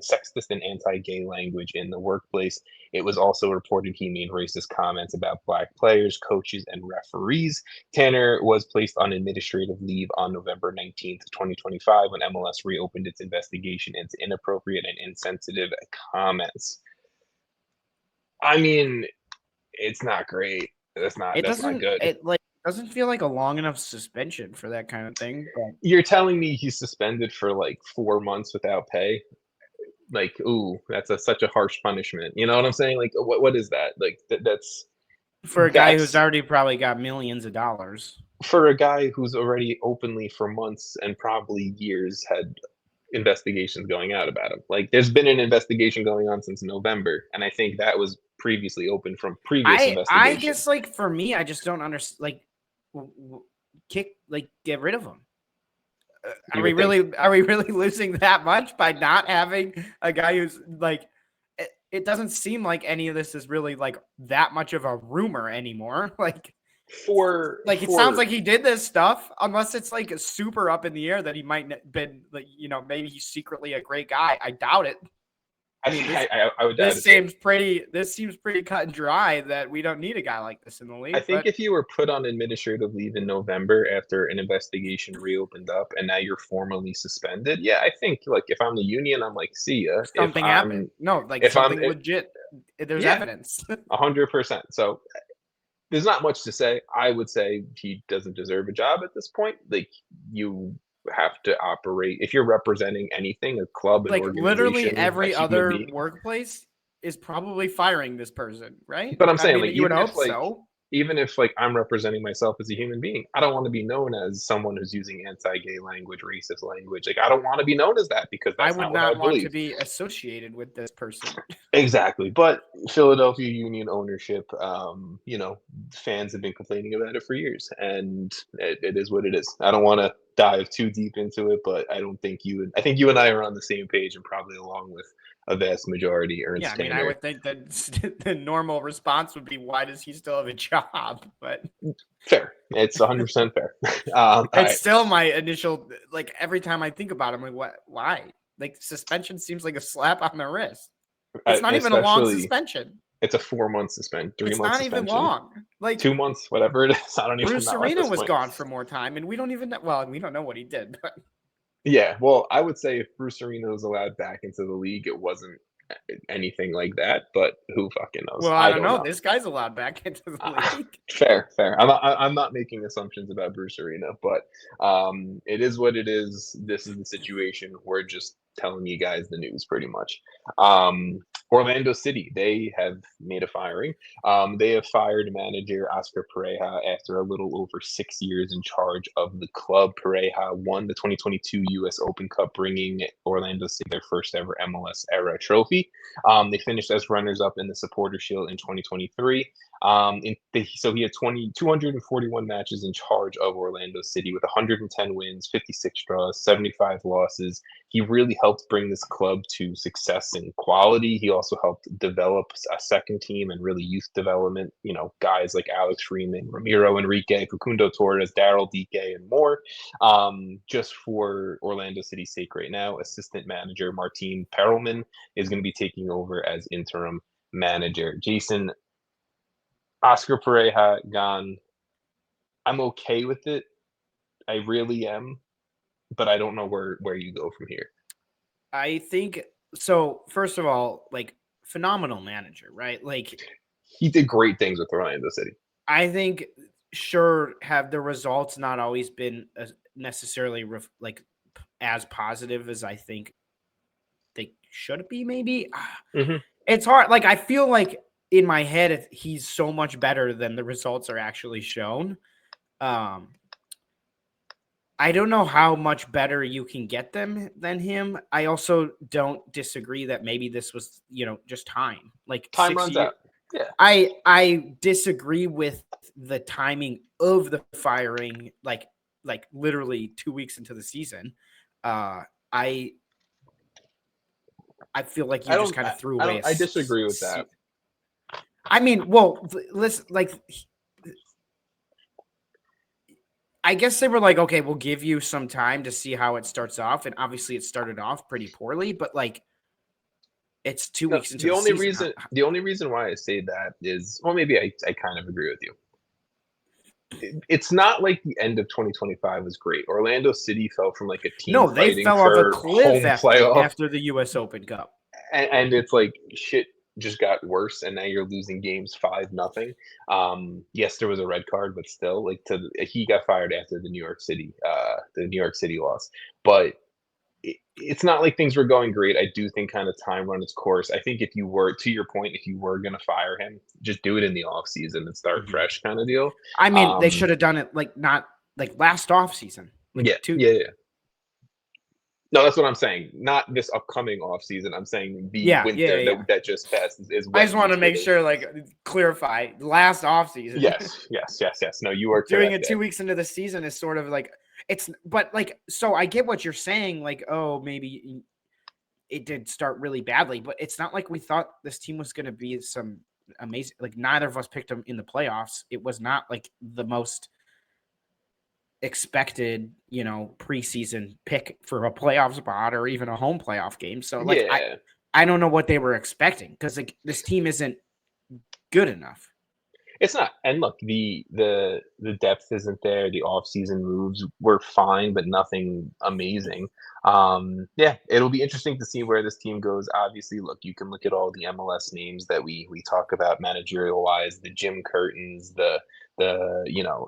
sexist and anti-gay language in the workplace. It was also reported he made racist comments about Black players, coaches, and referees. Tanner was placed on administrative leave on November 19th, 2025 when MLS reopened its investigation into inappropriate and insensitive comments. I mean, it's not great. That's not good. It doesn't feel like a long enough suspension for that kind of thing. But... You're telling me he's suspended for like 4 months without pay? like, ooh, that's such a harsh punishment. You know what I'm saying? Like, what is that? Like, that's for a guy who's already probably got millions of dollars. For a guy who's already openly for months and probably years had investigations going out about him. Like, there's been an investigation going on since November, and I think that was previously open from previous investigations. I guess, like, for me, I just don't understand. Like, get rid of him. Are we really losing that much by not having a guy who's like? It doesn't seem like any of this is really like that much of a rumor anymore. Like, it sounds like he did this stuff, unless it's like super up in the air that he might been, like, you know, maybe he's secretly a great guy. I doubt it. I mean, I would doubt it. This seems pretty cut and dry that we don't need a guy like this in the league. I think if you were put on administrative leave in November after an investigation reopened up and now you're formally suspended, yeah, I think, like, if I'm the union, I'm like, see ya. Something happened. No, like, if something legit. There's evidence. 100%. So there's not much to say. I would say he doesn't deserve a job at this point. Like, you have to operate, if you're representing anything, a club, an organization, literally every other workplace is probably firing this person, right? But I'm saying, like, you would hope so. Even if, like, I'm representing myself as a human being, I don't want to be known as someone who's using anti-gay language, racist language. Like, I don't want to be known as that, because that's I would not want to be associated with this person. Exactly. But Philadelphia Union ownership, you know, fans have been complaining about it for years, and it is what it is. I don't want to dive too deep into it, but I think you and I are on the same page, and probably along with a vast majority. Ernst. Yeah, I mean, I would think that the normal response would be, why does he still have a job? But fair. It's 100% fair. It's still my initial, like, every time I think about him, like, what? Why? Like, suspension seems like a slap on the wrist. It's not even a long suspension. It's a 4-month suspension, 3 months. It's not even long. Like 2 months, whatever it is. I don't even know. Bruce Arena was gone for more time, and we don't even know. Well, we don't know what he did, but. Yeah, well, I would say if Bruce Arena was allowed back into the league, it wasn't anything like that, but who fucking knows? Well, I don't know. This guy's allowed back into the league. Fair. I'm not making assumptions about Bruce Arena, but it is what it is. This is the situation. We're just telling you guys the news, pretty much. Orlando City, they have made a firing. They have fired manager Oscar Pareja after a little over 6 years in charge of the club. Pareja won the 2022 US Open Cup, bringing Orlando City their first ever MLS era trophy. They finished as runners-up in the Supporter Shield in 2023. So he had 241 matches in charge of Orlando City with 110 wins, 56 draws, 75 losses. He really helped bring this club to success and quality. He also helped develop a second team and really youth development, you know, guys like Alex Freeman, Ramiro Enrique, Facundo Torres, Daryl Dike, and more. Just for Orlando City's sake right now, assistant manager Martin Perelman is going to be taking over as interim manager. Jason, Oscar Pareja gone. I'm okay with it. I really am. But I don't know where you go from here. I think so. First of all, like, phenomenal manager, right? Like, he did great things with Orlando City. I think, sure, have the results not always been necessarily like as positive as I think they should be, maybe. Mm-hmm. It's hard. Like, I feel like in my head, he's so much better than the results are actually shown. I don't know how much better you can get them than him. I also don't disagree that maybe this was, you know, just time. Like, time runs out. Yeah. I disagree with the timing of the firing, like literally 2 weeks into the season. I feel like you just kind of threw away. I disagree with that. I mean, well, listen, like, I guess they were like, okay, we'll give you some time to see how it starts off. And obviously it started off pretty poorly, but, like, it's 2 weeks into the season. The only reason why I say that is, well, maybe I kind of agree with you. It's not like the end of 2025 was great. Orlando City fell from, like, a team. No, they fell off a cliff after the US Open Cup. And it's like, shit just got worse, and now you're losing games 5-0. Yes, there was a red card, but still, like, he got fired after the New York City loss. But it's not like things were going great. I do think kind of time run its course. I think if you were, to your point, if you were going to fire him, just do it in the off season and start fresh kind of deal. I mean, they should have done it not last off season. Yeah. No, that's what I'm saying. Not this upcoming off season. I'm saying the winter that just passed is I just want to make sure, clarify last off season. Yes. No, you are doing it 2 weeks into the season is sort of so I get what you're saying. Maybe it did start really badly, but it's not like we thought this team was going to be some amazing. Neither of us picked them in the playoffs. It was not the most expected, preseason pick for a playoff spot or even a home playoff game. So I don't know what they were expecting, because this team isn't good enough. It's not. And look, the depth isn't there. The off-season moves were fine, but nothing amazing. It'll be interesting to see where this team goes. Obviously, look, you can look at all the MLS names that we talk about managerial-wise, the Jim Curtins, the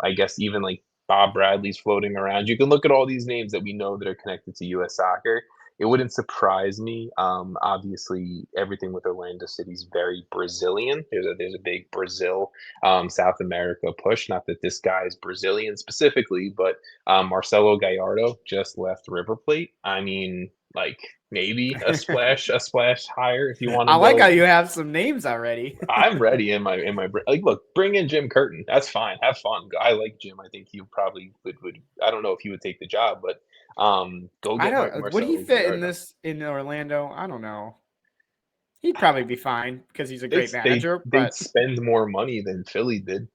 I guess even Bob Bradley's floating around. You can look at all these names that we know that are connected to U.S. soccer. It wouldn't surprise me. Obviously, everything with Orlando City is very Brazilian. There's a big Brazil, South America push. Not that this guy is Brazilian specifically, but Marcelo Gallardo just left River Plate. I mean, maybe a splash higher if you want to. I like how you have some names already. I'm ready in my look, bring in Jim Curtin. That's fine. Have fun. I like Jim. I think he probably would. I don't know if he would take the job, but go get Marcelo. Would he fit in Orlando? I don't know. He'd probably be fine because he's a great manager. They'd spend more money than Philly did.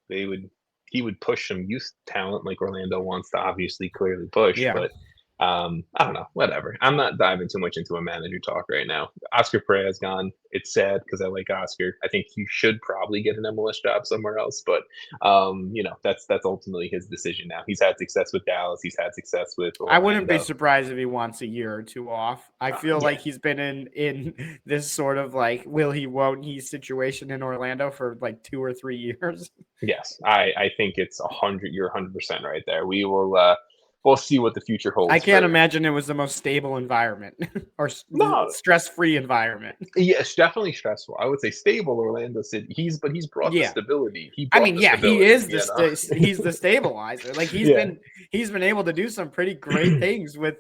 He would push some youth talent like Orlando wants to obviously clearly push, but I don't know, whatever. I'm not diving too much into a manager talk right now. Oscar Pareja's gone. It's sad because I like Oscar. I think he should probably get an MLS job somewhere else, but that's ultimately his decision now. He's had success with Dallas. He's had success with Orlando. I wouldn't be surprised if he wants a year or two off. I feel like he's been in this sort of will he, won't he situation in Orlando for 2 or 3 years. Yes, I think it's 100. You're 100% right there. We will. We'll see what the future holds. I can't imagine it was the most stable environment or stress-free environment. Yeah, it's definitely stressful. I would say stable Orlando City. He's brought the stability. He is he's the stabilizer. He's been able to do some pretty great things with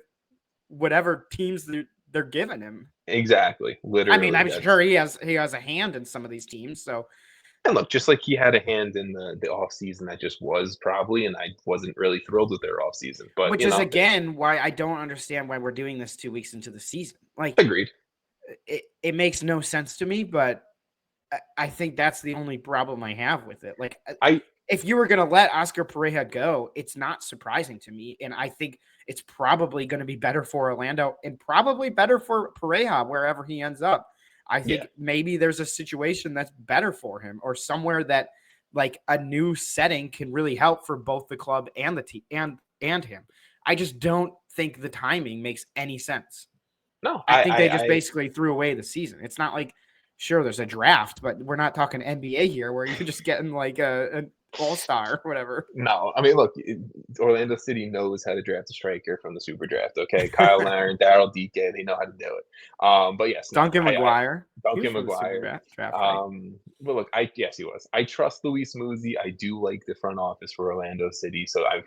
whatever teams they're giving him. Exactly. Literally. I'm sure he has a hand in some of these teams. So. And look, just like he had a hand in the off season that just was probably, and I wasn't really thrilled with their off season. But which is again why I don't understand why we're doing this 2 weeks into the season. Agreed. It makes no sense to me, but I think that's the only problem I have with it. If you were going to let Oscar Pareja go, it's not surprising to me, and I think it's probably going to be better for Orlando and probably better for Pareja wherever he ends up. I think maybe there's a situation that's better for him, or somewhere that a new setting can really help for both the club and the team and him. I just don't think the timing makes any sense. No, I think they just basically threw away the season. It's not sure, there's a draft, but we're not talking NBA here where you're just getting an all-star or whatever. No, I mean, look, Orlando City knows how to draft a striker from the Super Draft. Okay, Kyle Larin, Daryl Dike, they know how to do it. But yes, Duncan McGuire. But look, yes, he was. I trust Luis Muzzi. I do like the front office for Orlando City, so I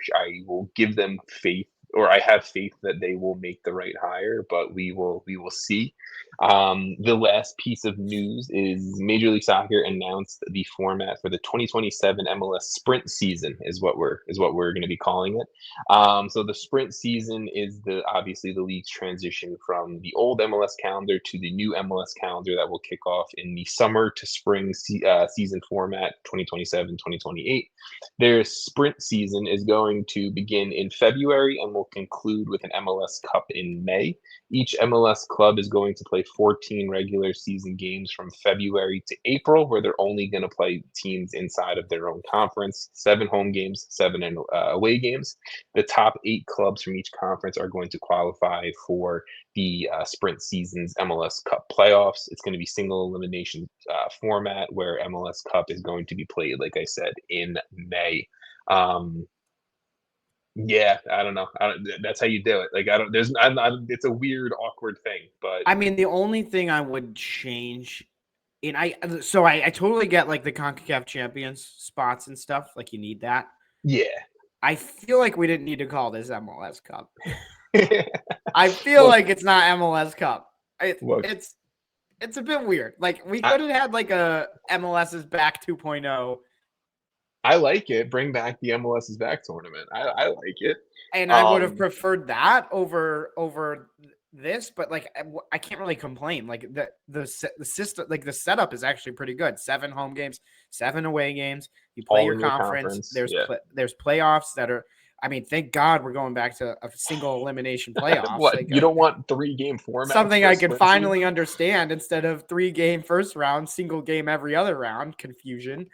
will give them faith, or I have faith that they will make the right hire. But we will see. The last piece of news is Major League Soccer announced the format for the 2027 MLS Sprint season is what we're going to be calling it. So the Sprint season is obviously the league's transition from the old MLS calendar to the new MLS calendar that will kick off in the summer to spring season format 2027-2028. Their Sprint season is going to begin in February and will conclude with an MLS Cup in May. Each MLS club is going to play 14 regular season games from February to April, where they're only going to play teams inside of their own conference, 7 home games, 7 away games. The top 8 clubs from each conference are going to qualify for the Sprint season's MLS Cup playoffs. It's going to be single elimination format, where MLS Cup is going to be played, like I said, in May. Yeah, I don't know. That's how you do it. Like, I don't. There's. It's a weird, awkward thing. But I mean, the only thing I would change, and I totally get like the CONCACAF Champions spots and stuff. Like, you need that. Yeah. I feel like we didn't need to call this MLS Cup. I feel like it's not MLS Cup. It's a bit weird. Like, we could have had like a MLS is back 2.0. I like it. Bring back the MLS is back tournament. I like it. And I would have preferred that over this, but like I can't really complain. Like the system, like the setup is actually pretty good. 7 home games, 7 away games. You play your conference. There's playoffs that are. I mean, thank God we're going back to a single elimination playoffs. What, like, you don't want 3-game format? Something I can finally understand instead of 3-game first round, single game every other round confusion.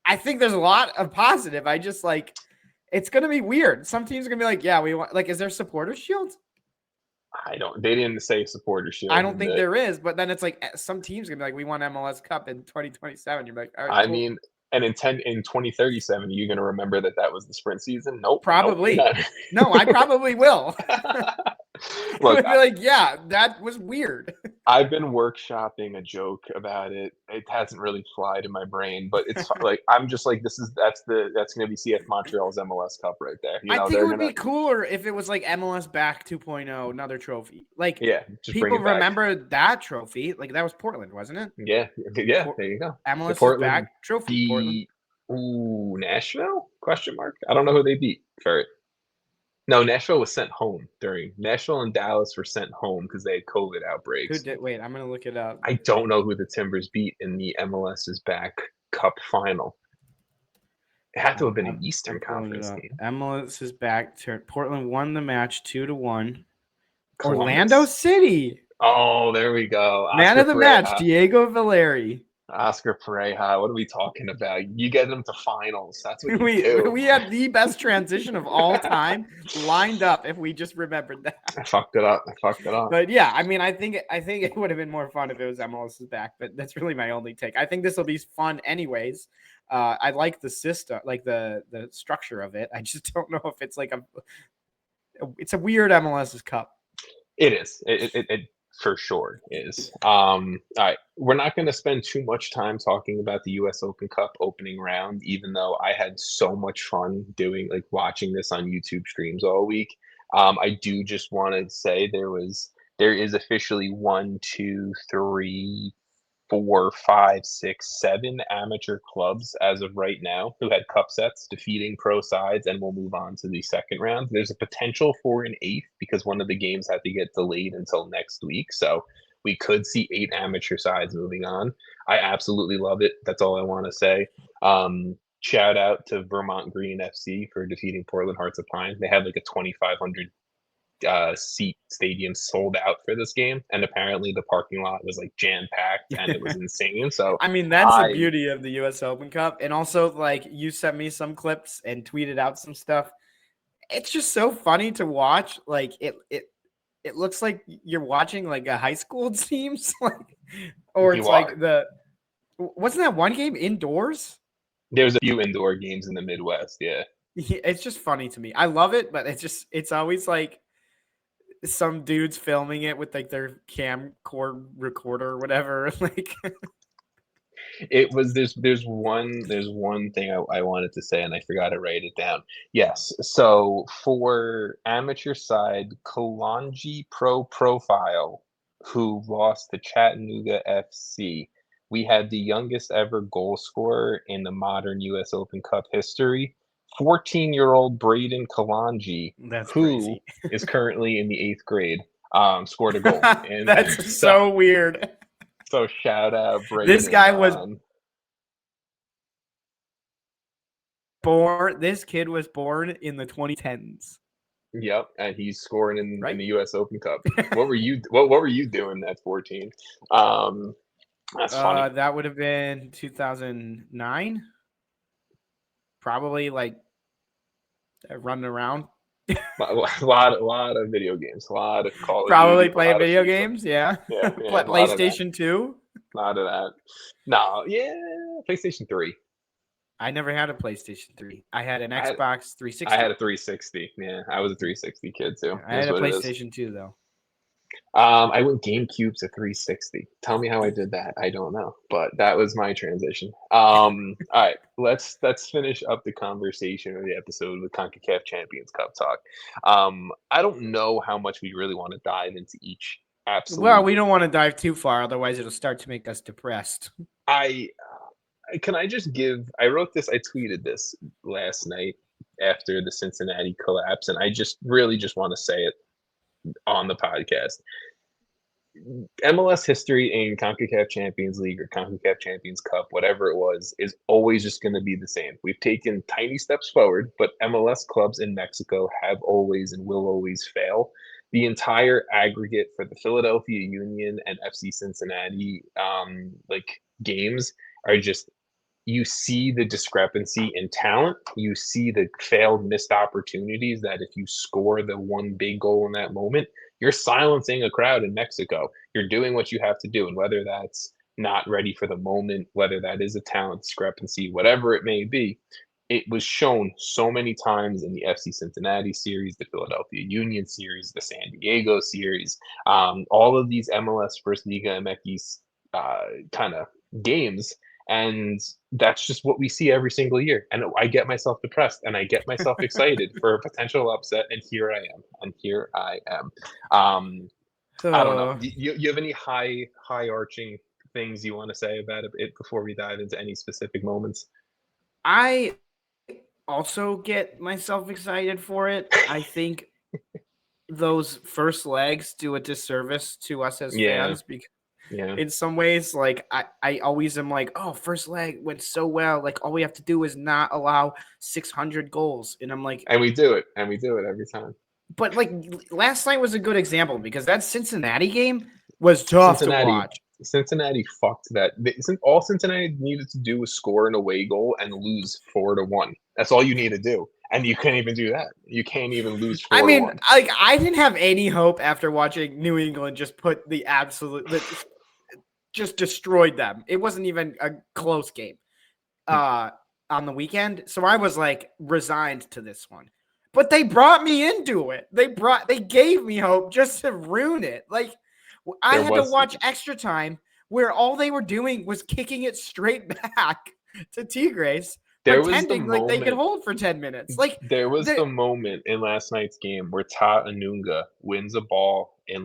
I think there's a lot of positive. I just like it's gonna be weird. Some teams are gonna be like, yeah, we want like, is there supporter shield? They didn't say supporter shield. I don't think there is, but then it's like some teams are gonna be like, we want MLS Cup in 2027. You're like, all right, I mean, and in 2037, are you going to remember that was the sprint season? Nope. Probably. Nope, no, I probably will. Look, be like, yeah, that was weird. I've been workshopping a joke about it. It hasn't really flied in my brain, but it's like I'm just like, that's going to be CF Montreal's MLS Cup right there. I think it would be cooler if it was like MLS back 2.0, another trophy. Like, yeah, people remember that trophy. Like, that was Portland, wasn't it? Yeah, there you go. MLS is back trophy. Portland. Ooh, Nashville? Question mark. I don't know who they beat for it. No, Nashville was sent home Nashville and Dallas were sent home because they had COVID outbreaks. Wait, I'm going to look it up. I don't know who the Timbers beat in the MLS is back Cup final. It had to have been an Eastern Conference game. MLS is back. Portland won the match 2-1. Orlando City. Oh, there we go. Man of the match, Diego Valeri. Oscar Pareja. What are we talking about? You get them to finals. That's what we do. We had the best transition of all time lined up if we just remembered that. I fucked it up. But yeah, I mean, I think it would have been more fun if it was MLS is back, but that's really my only take. I think this will be fun anyways. I like the system, like the structure of it. I just don't know if it's like it's a weird MLS's Cup. It is. It for sure is. All right. We're not going to spend too much time talking about the US Open Cup opening round, even though I had so much fun watching this on YouTube streams all week. I do just want to say there is officially 1, 2, 3, 4, 5, 6, 7 amateur clubs as of right now who had Cupsets defeating pro sides, and we'll move on to the second round. There's a potential for an 8th because one of the games had to get delayed until next week, so we could see 8 amateur sides moving on. I absolutely love it. That's all I want to say. Shout out to Vermont Green FC for defeating Portland Hearts of Pine. They had like a 2,500 seat stadium sold out for this game, and apparently the parking lot was like jam packed and it was insane. So I mean, that's the beauty of the US Open Cup. And also, like, you sent me some clips and tweeted out some stuff. It's just so funny to watch. Like, it looks like you're watching like a high school teams, or it's like wasn't that one game indoors? There's a few indoor games in the Midwest. Yeah, it's just funny to me. I love it, but it's always like some dudes filming it with like their camcorder recorder or whatever. Like, it was there's one thing I wanted to say and I forgot to write it down. Yes, so for amateur side, Kalonji Pro Profile, who lost to Chattanooga FC, we had the youngest ever goal scorer in the modern US Open Cup history. 14-year-old Braden Kalonji, who is currently in the 8th grade, scored a goal. And that's so weird. So shout out Braden. This guy was born. This kid was born in the 2010s. Yep, and he's scoring in the US Open Cup. What were you doing at 14? That's funny. That would have been 2009. Probably like running around. a lot of video games. A lot of Call of Probably Duty, playing video games. Yeah. PlayStation 2. A lot of that. No, yeah, PlayStation 3. I never had a PlayStation 3. I had an Xbox 360. I had a 360. Yeah, I was a 360 kid too. I had a PlayStation 2 though. I went GameCube to 360. Tell me how I did that. I don't know, but that was my transition. All right, let's finish up the conversation or the episode with CONCACAF Champions Cup talk. I don't know how much we really want to dive into each. Absolutely. Well, we don't want to dive too far, otherwise it'll start to make us depressed. I wrote this, I tweeted this last night after the Cincinnati collapse, and I just really just want to say it on the podcast. MLS history in CONCACAF Champions League or CONCACAF Champions Cup, whatever it was, is always just going to be the same. We've taken tiny steps forward, but MLS clubs in Mexico have always and will always fail. The entire aggregate for the Philadelphia Union and FC Cincinnati games are just, you see the discrepancy in talent. You see the failed missed opportunities that if you score the one big goal in that moment, you're silencing a crowd in Mexico. You're doing what you have to do. And whether that's not ready for the moment, whether that is a talent discrepancy, whatever it may be, it was shown so many times in the FC Cincinnati series, the Philadelphia Union series, the San Diego series, all of these MLS First Liga MX kind of games. And that's just what we see every single year. And I get myself depressed and I get myself excited for a potential upset. And here I am. I don't know. You have any high arching things you want to say about it before we dive into any specific moments? I also get myself excited for it. I think those first legs do a disservice to us as fans because in some ways, like I always am like, oh, first leg went so well. Like all we have to do is not allow 600 goals. And I'm like, and we do it every time. But like last night was a good example because that Cincinnati game was tough to watch. Cincinnati fucked that. All Cincinnati needed to do was score an away goal and lose 4-1. That's all you need to do. And you can't even do that. You can't even lose 4-1. I mean, I didn't have any hope after watching New England just put just destroyed them. It wasn't even a close game on the weekend. So I was like resigned to this one. But they brought me into it. They gave me hope just to ruin it. Like I had to watch extra time where all they were doing was kicking it straight back to Tigres, pretending like they could hold for 10 minutes. Like there was the moment in last night's game where Ta Anunga wins a ball in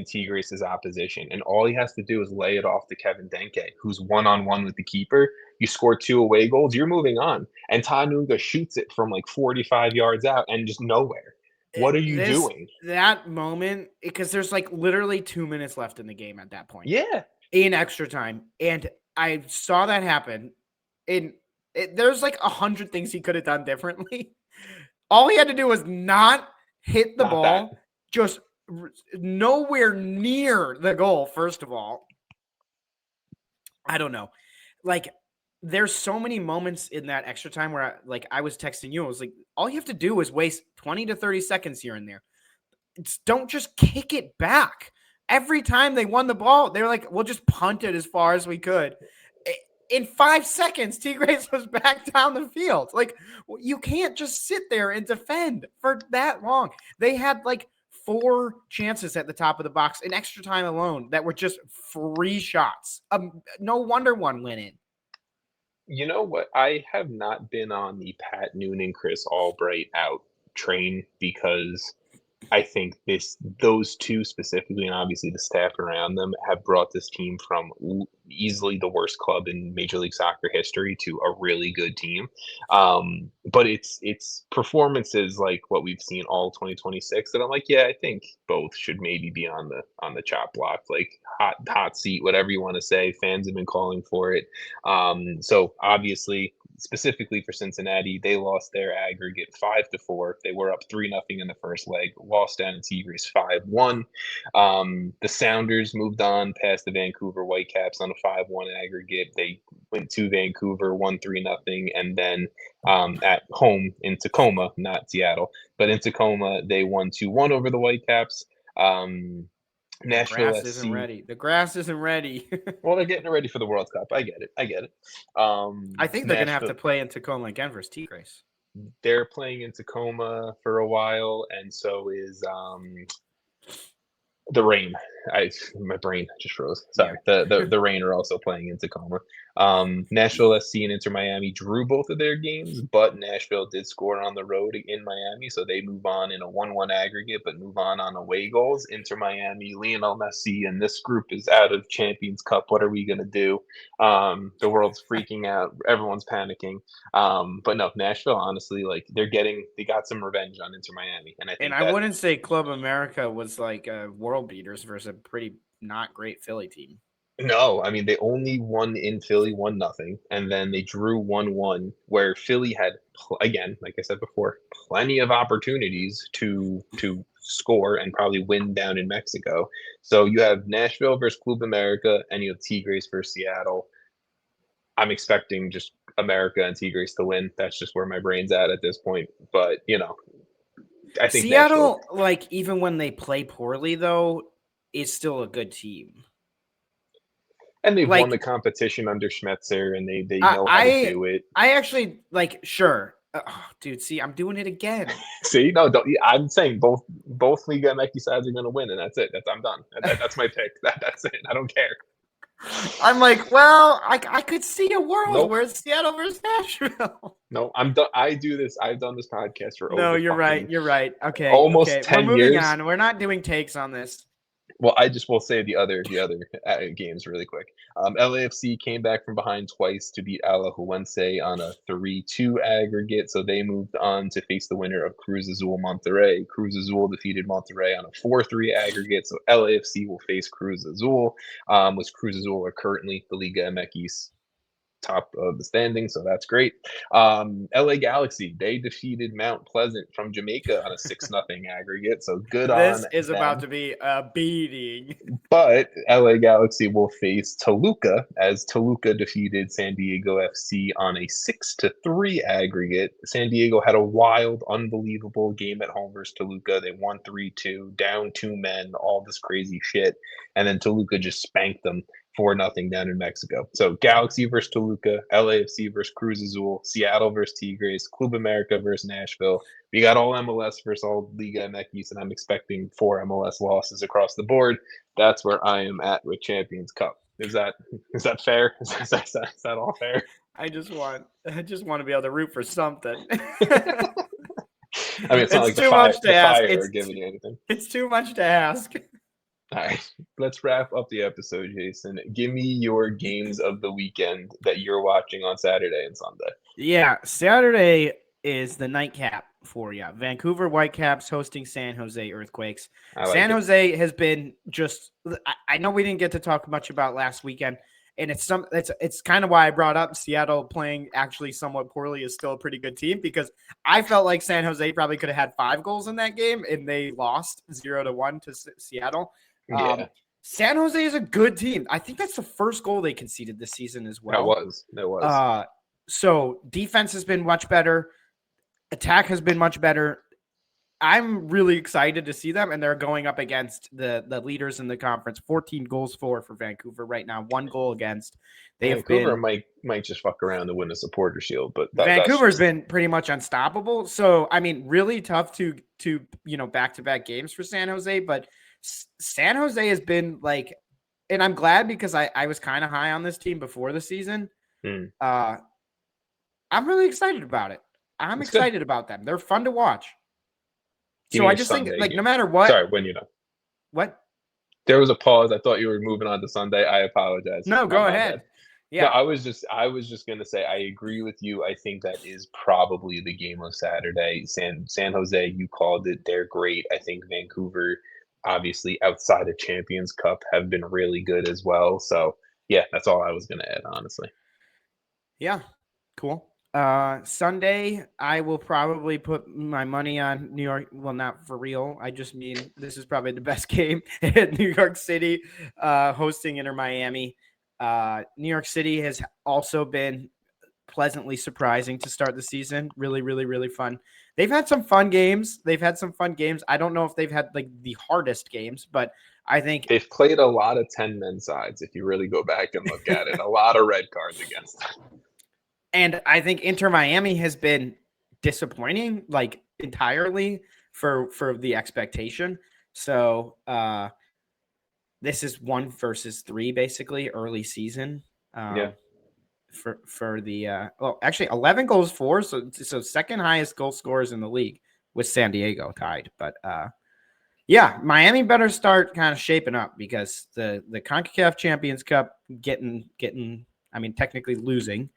Tigres' opposition, and all he has to do is lay it off to Kevin Denke, who's one-on-one with the keeper. You score 2 away goals, you're moving on. And Ta Anunga shoots it from 45 yards out and just nowhere. What are you doing? That moment, because there's literally 2 minutes left in the game at that point. Yeah. In extra time. And I saw that happen. And there's 100 things he could have done differently. All he had to do was not hit the ball, just nowhere near the goal, first of all. I don't know. There's so many moments in that extra time where I was texting you. I was like, all you have to do is waste 20 to 30 seconds here and there. Don't just kick it back. Every time they won the ball, they were like, we'll just punt it as far as we could. In 5 seconds, Tigres was back down the field. You can't just sit there and defend for that long. They had 4 chances at the top of the box in extra time alone that were just free shots. No wonder one went in. You know what? I have not been on the Pat Noonan, Chris Albright out train because I think those two specifically, and obviously the staff around them, have brought this team from easily the worst club in Major League Soccer history to a really good team. But it's performances like what we've seen all 2026 that I'm like, yeah, I think both should maybe be on the chop block, hot seat, whatever you want to say. Fans have been calling for it. So obviously, specifically for Cincinnati, they lost their aggregate 5-4. They were up 3-0 in the first leg, lost down in Tigres 5-1. The Sounders moved on past the Vancouver Whitecaps on a 5-1 aggregate. They went to Vancouver, won 3-0, and then at home in Tacoma, not Seattle, but in Tacoma, they won 2-1 over the Whitecaps. Nashville grass SC. isn't ready. The grass isn't ready. Well, they're getting ready for the World Cup. I get it. I think they're going to have to play in Tacoma again versus Tigres. They're playing in Tacoma for a while, and so is the Rain. My brain just froze. Sorry. Yeah. The Rain are also playing in Tacoma. Nashville SC and Inter Miami drew both of their games, but Nashville did score on the road in Miami, so they move on in a 1-1 aggregate, but move on away goals. Inter Miami, Lionel Messi, and this group is out of Champions Cup. What are we going to do? The world's freaking out. Everyone's panicking. But no, Nashville, honestly, like they got some revenge on Inter Miami, and I wouldn't say Club America was like world beaters versus a pretty not great Philly team. No, I mean they only won in Philly 1-0, and then they drew 1-1, where Philly had again, like I said before, plenty of opportunities to score and probably win down in Mexico. So you have Nashville versus Club America, and you have Tigres versus Seattle. I'm expecting just America and Tigres to win. That's just where my brain's at this point. But I think Seattle, like even when they play poorly, though, is still a good team. And they've won the competition under Schmetzer, and they know how to do it. I actually sure. Dude, see, I'm doing it again. See, no, I'm saying both Liga MX sides are going to win, and that's it. I'm done. That's my pick. That's it. I don't care. I'm like, well, I could see a world where it's Seattle versus Nashville. No, I'm done. I do this. I've done this podcast for over. No, you're right. You're right. Okay, almost 10 We're years. moving on. We're not doing takes on this. Well, I just will say the other games really quick. LAFC came back from behind twice to beat Alajuelense on a 3-2 aggregate, so they moved on to face the winner of Cruz Azul Monterrey. Cruz Azul defeated Monterrey on a 4-3 aggregate, so LAFC will face Cruz Azul. Which Cruz Azul are currently the Liga MX top of the standing, so that's great. LA Galaxy, they defeated Mount Pleasant from Jamaica on a 6-0 aggregate, so good on them. This is about to be a beating. But LA Galaxy will face Toluca, as Toluca defeated San Diego FC on a 6-3 aggregate. San Diego had a wild, unbelievable game at home versus Toluca. They won 3-2, down 2 men, all this crazy shit, and then Toluca just spanked them 4-0 down in Mexico. So Galaxy versus Toluca, LAFC versus Cruz Azul, Seattle versus Tigres, Club America versus Nashville. We got all MLS versus all Liga MX, and I'm expecting 4 MLS losses across the board. That's where I am at with Champions Cup. Is that fair? Is that all fair? I just want to be able to root for something. I mean, it's not like too much to ask. It's giving you anything. It's too much to ask. All right, let's wrap up the episode, Jason. Give me your games of the weekend that you're watching on Saturday and Sunday. Yeah, Saturday is the nightcap for you. Vancouver Whitecaps hosting San Jose Earthquakes. San Jose has been just – I know we didn't get to talk much about last weekend, and it's kind of why I brought up Seattle playing actually somewhat poorly is still a pretty good team, because I felt like San Jose probably could have had 5 goals in that game, and they lost 0-1 to Seattle. Yeah. San Jose is a good team. I think that's the first goal they conceded this season as well. That was. So defense has been much better. Attack has been much better. I'm really excited to see them, and they're going up against the leaders in the conference. 14 goals for Vancouver right now, 1 goal against. Vancouver might just fuck around to win a supporter shield, but Vancouver's been pretty much unstoppable. So I mean, really tough to back-to-back games for San Jose, but San Jose has been like, and I'm glad because I was kind of high on this team before the season. I'm really excited about it. I'm excited about them. They're fun to watch. So I just think, like, no matter what. Sorry, when you know. What? There was a pause. I thought you were moving on to Sunday. I apologize. No, go ahead. Yeah, no, I was just gonna say I agree with you. I think that is probably the game of Saturday. San Jose, you called it. They're great. I think Vancouver, obviously outside of Champions Cup, have been really good as well. So yeah, that's all I was gonna add, honestly. Yeah, cool. Sunday, I will probably put my money on New York. Well, not for real. I just mean this is probably the best game at New York City, hosting Inter Miami. New York City has also been pleasantly surprising to start the season. Really, really, really fun. they've had some fun games. I don't know if they've had like the hardest games, but I think they've played a lot of 10-man sides. If you really go back and look at it, a lot of red cards against them. And I think Inter Miami has been disappointing, like entirely for the expectation. So this is 1 versus 3, basically early season. For the actually 11 goals for, so second highest goal scorers in the league with San Diego tied. But yeah, Miami better start kind of shaping up because the CONCACAF Champions Cup getting I mean technically losing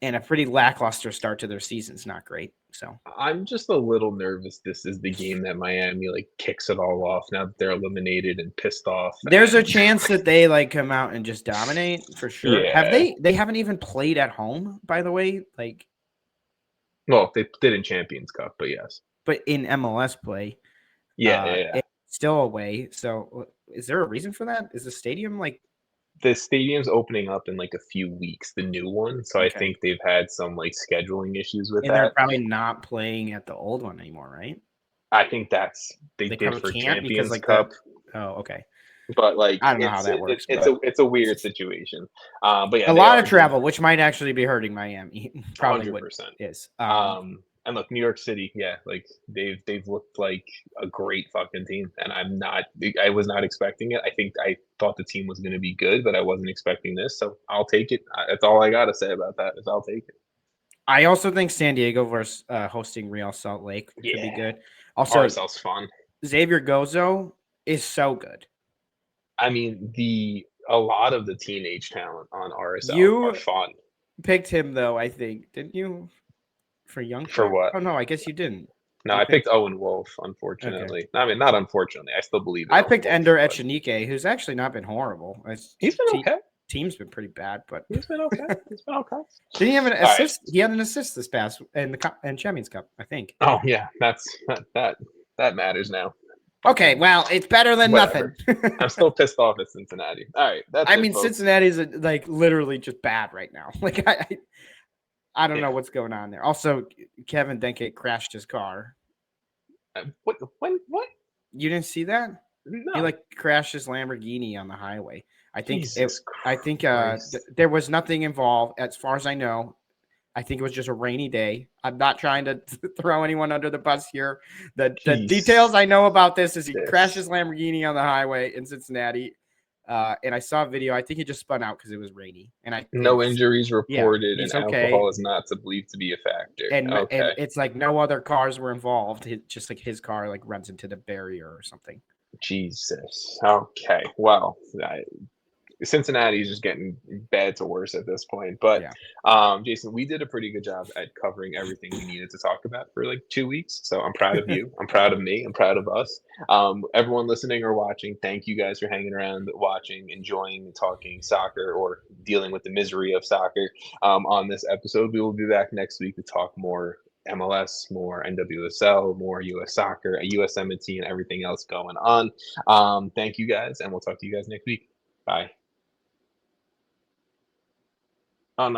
and a pretty lackluster start to their season is not great. So I'm just a little nervous. This is the game that Miami like kicks it all off now that they're eliminated and pissed off. There's a chance that they like come out and just dominate for sure. Yeah. They haven't even played at home, by the way. Like, well, they did in Champions Cup, but yes. But in MLS play, it's still away. So is there a reason for that? Is the stadium like? The stadium's opening up in like a few weeks, the new one. So I think they've had some like scheduling issues with that. And they're probably not playing at the old one anymore, right? I think they did for Champions like Cup. Okay. But like I don't know how that works. It's a weird situation. But yeah, a lot of travel, which might actually be hurting Miami. Probably 100%. Is. And look, New York City, like they've looked like a great fucking team, and I was not expecting it. I thought the team was going to be good, but I wasn't expecting this, so I'll take it. That's all I got to say about that is I'll take it. I also think San Diego versus hosting Real Salt Lake could be good. Also, RSL's fun. Xavier Gozo is so good. I mean, a lot of the teenage talent on RSL are fun. Picked him though, I think, didn't you? For young. For what? Oh no, I guess you didn't. No, I picked Owen Wolf. Unfortunately, I mean, not unfortunately. I still believe. I picked Ender Echenike, who's actually not been horrible. He's been okay. Team's been pretty bad, but he's been okay. Didn't he have an assist? Right. He had an assist this past in Champions Cup, I think. Oh yeah, that matters now. Okay, well, it's better than nothing. I'm still pissed off at Cincinnati. All right, folks. Cincinnati's like literally just bad right now. Like I don't know what's going on there. Also, Kevin Denke crashed his car. What? You didn't see that? No. He like crashed his Lamborghini on the highway. I think there was nothing involved as far as I know. I think it was just a rainy day. I'm not trying to throw anyone under the bus here. The details I know about this is he crashed his Lamborghini on the highway in Cincinnati. And I saw a video. I think he just spun out because it was rainy. And no injuries reported, and alcohol is not believed to be a factor. And it's like no other cars were involved. Just like his car like runs into the barrier or something. Jesus. Okay. Well, Cincinnati is just getting bad to worse at this point. But Jason, we did a pretty good job at covering everything we needed to talk about for like 2 weeks. So I'm proud of you. I'm proud of me. I'm proud of us. Everyone listening or watching, thank you guys for hanging around, watching, enjoying, talking soccer or dealing with the misery of soccer on this episode. We will be back next week to talk more MLS, more NWSL, more US soccer, USMNT, and everything else going on. Thank you guys, and we'll talk to you guys next week. Bye. Oh no.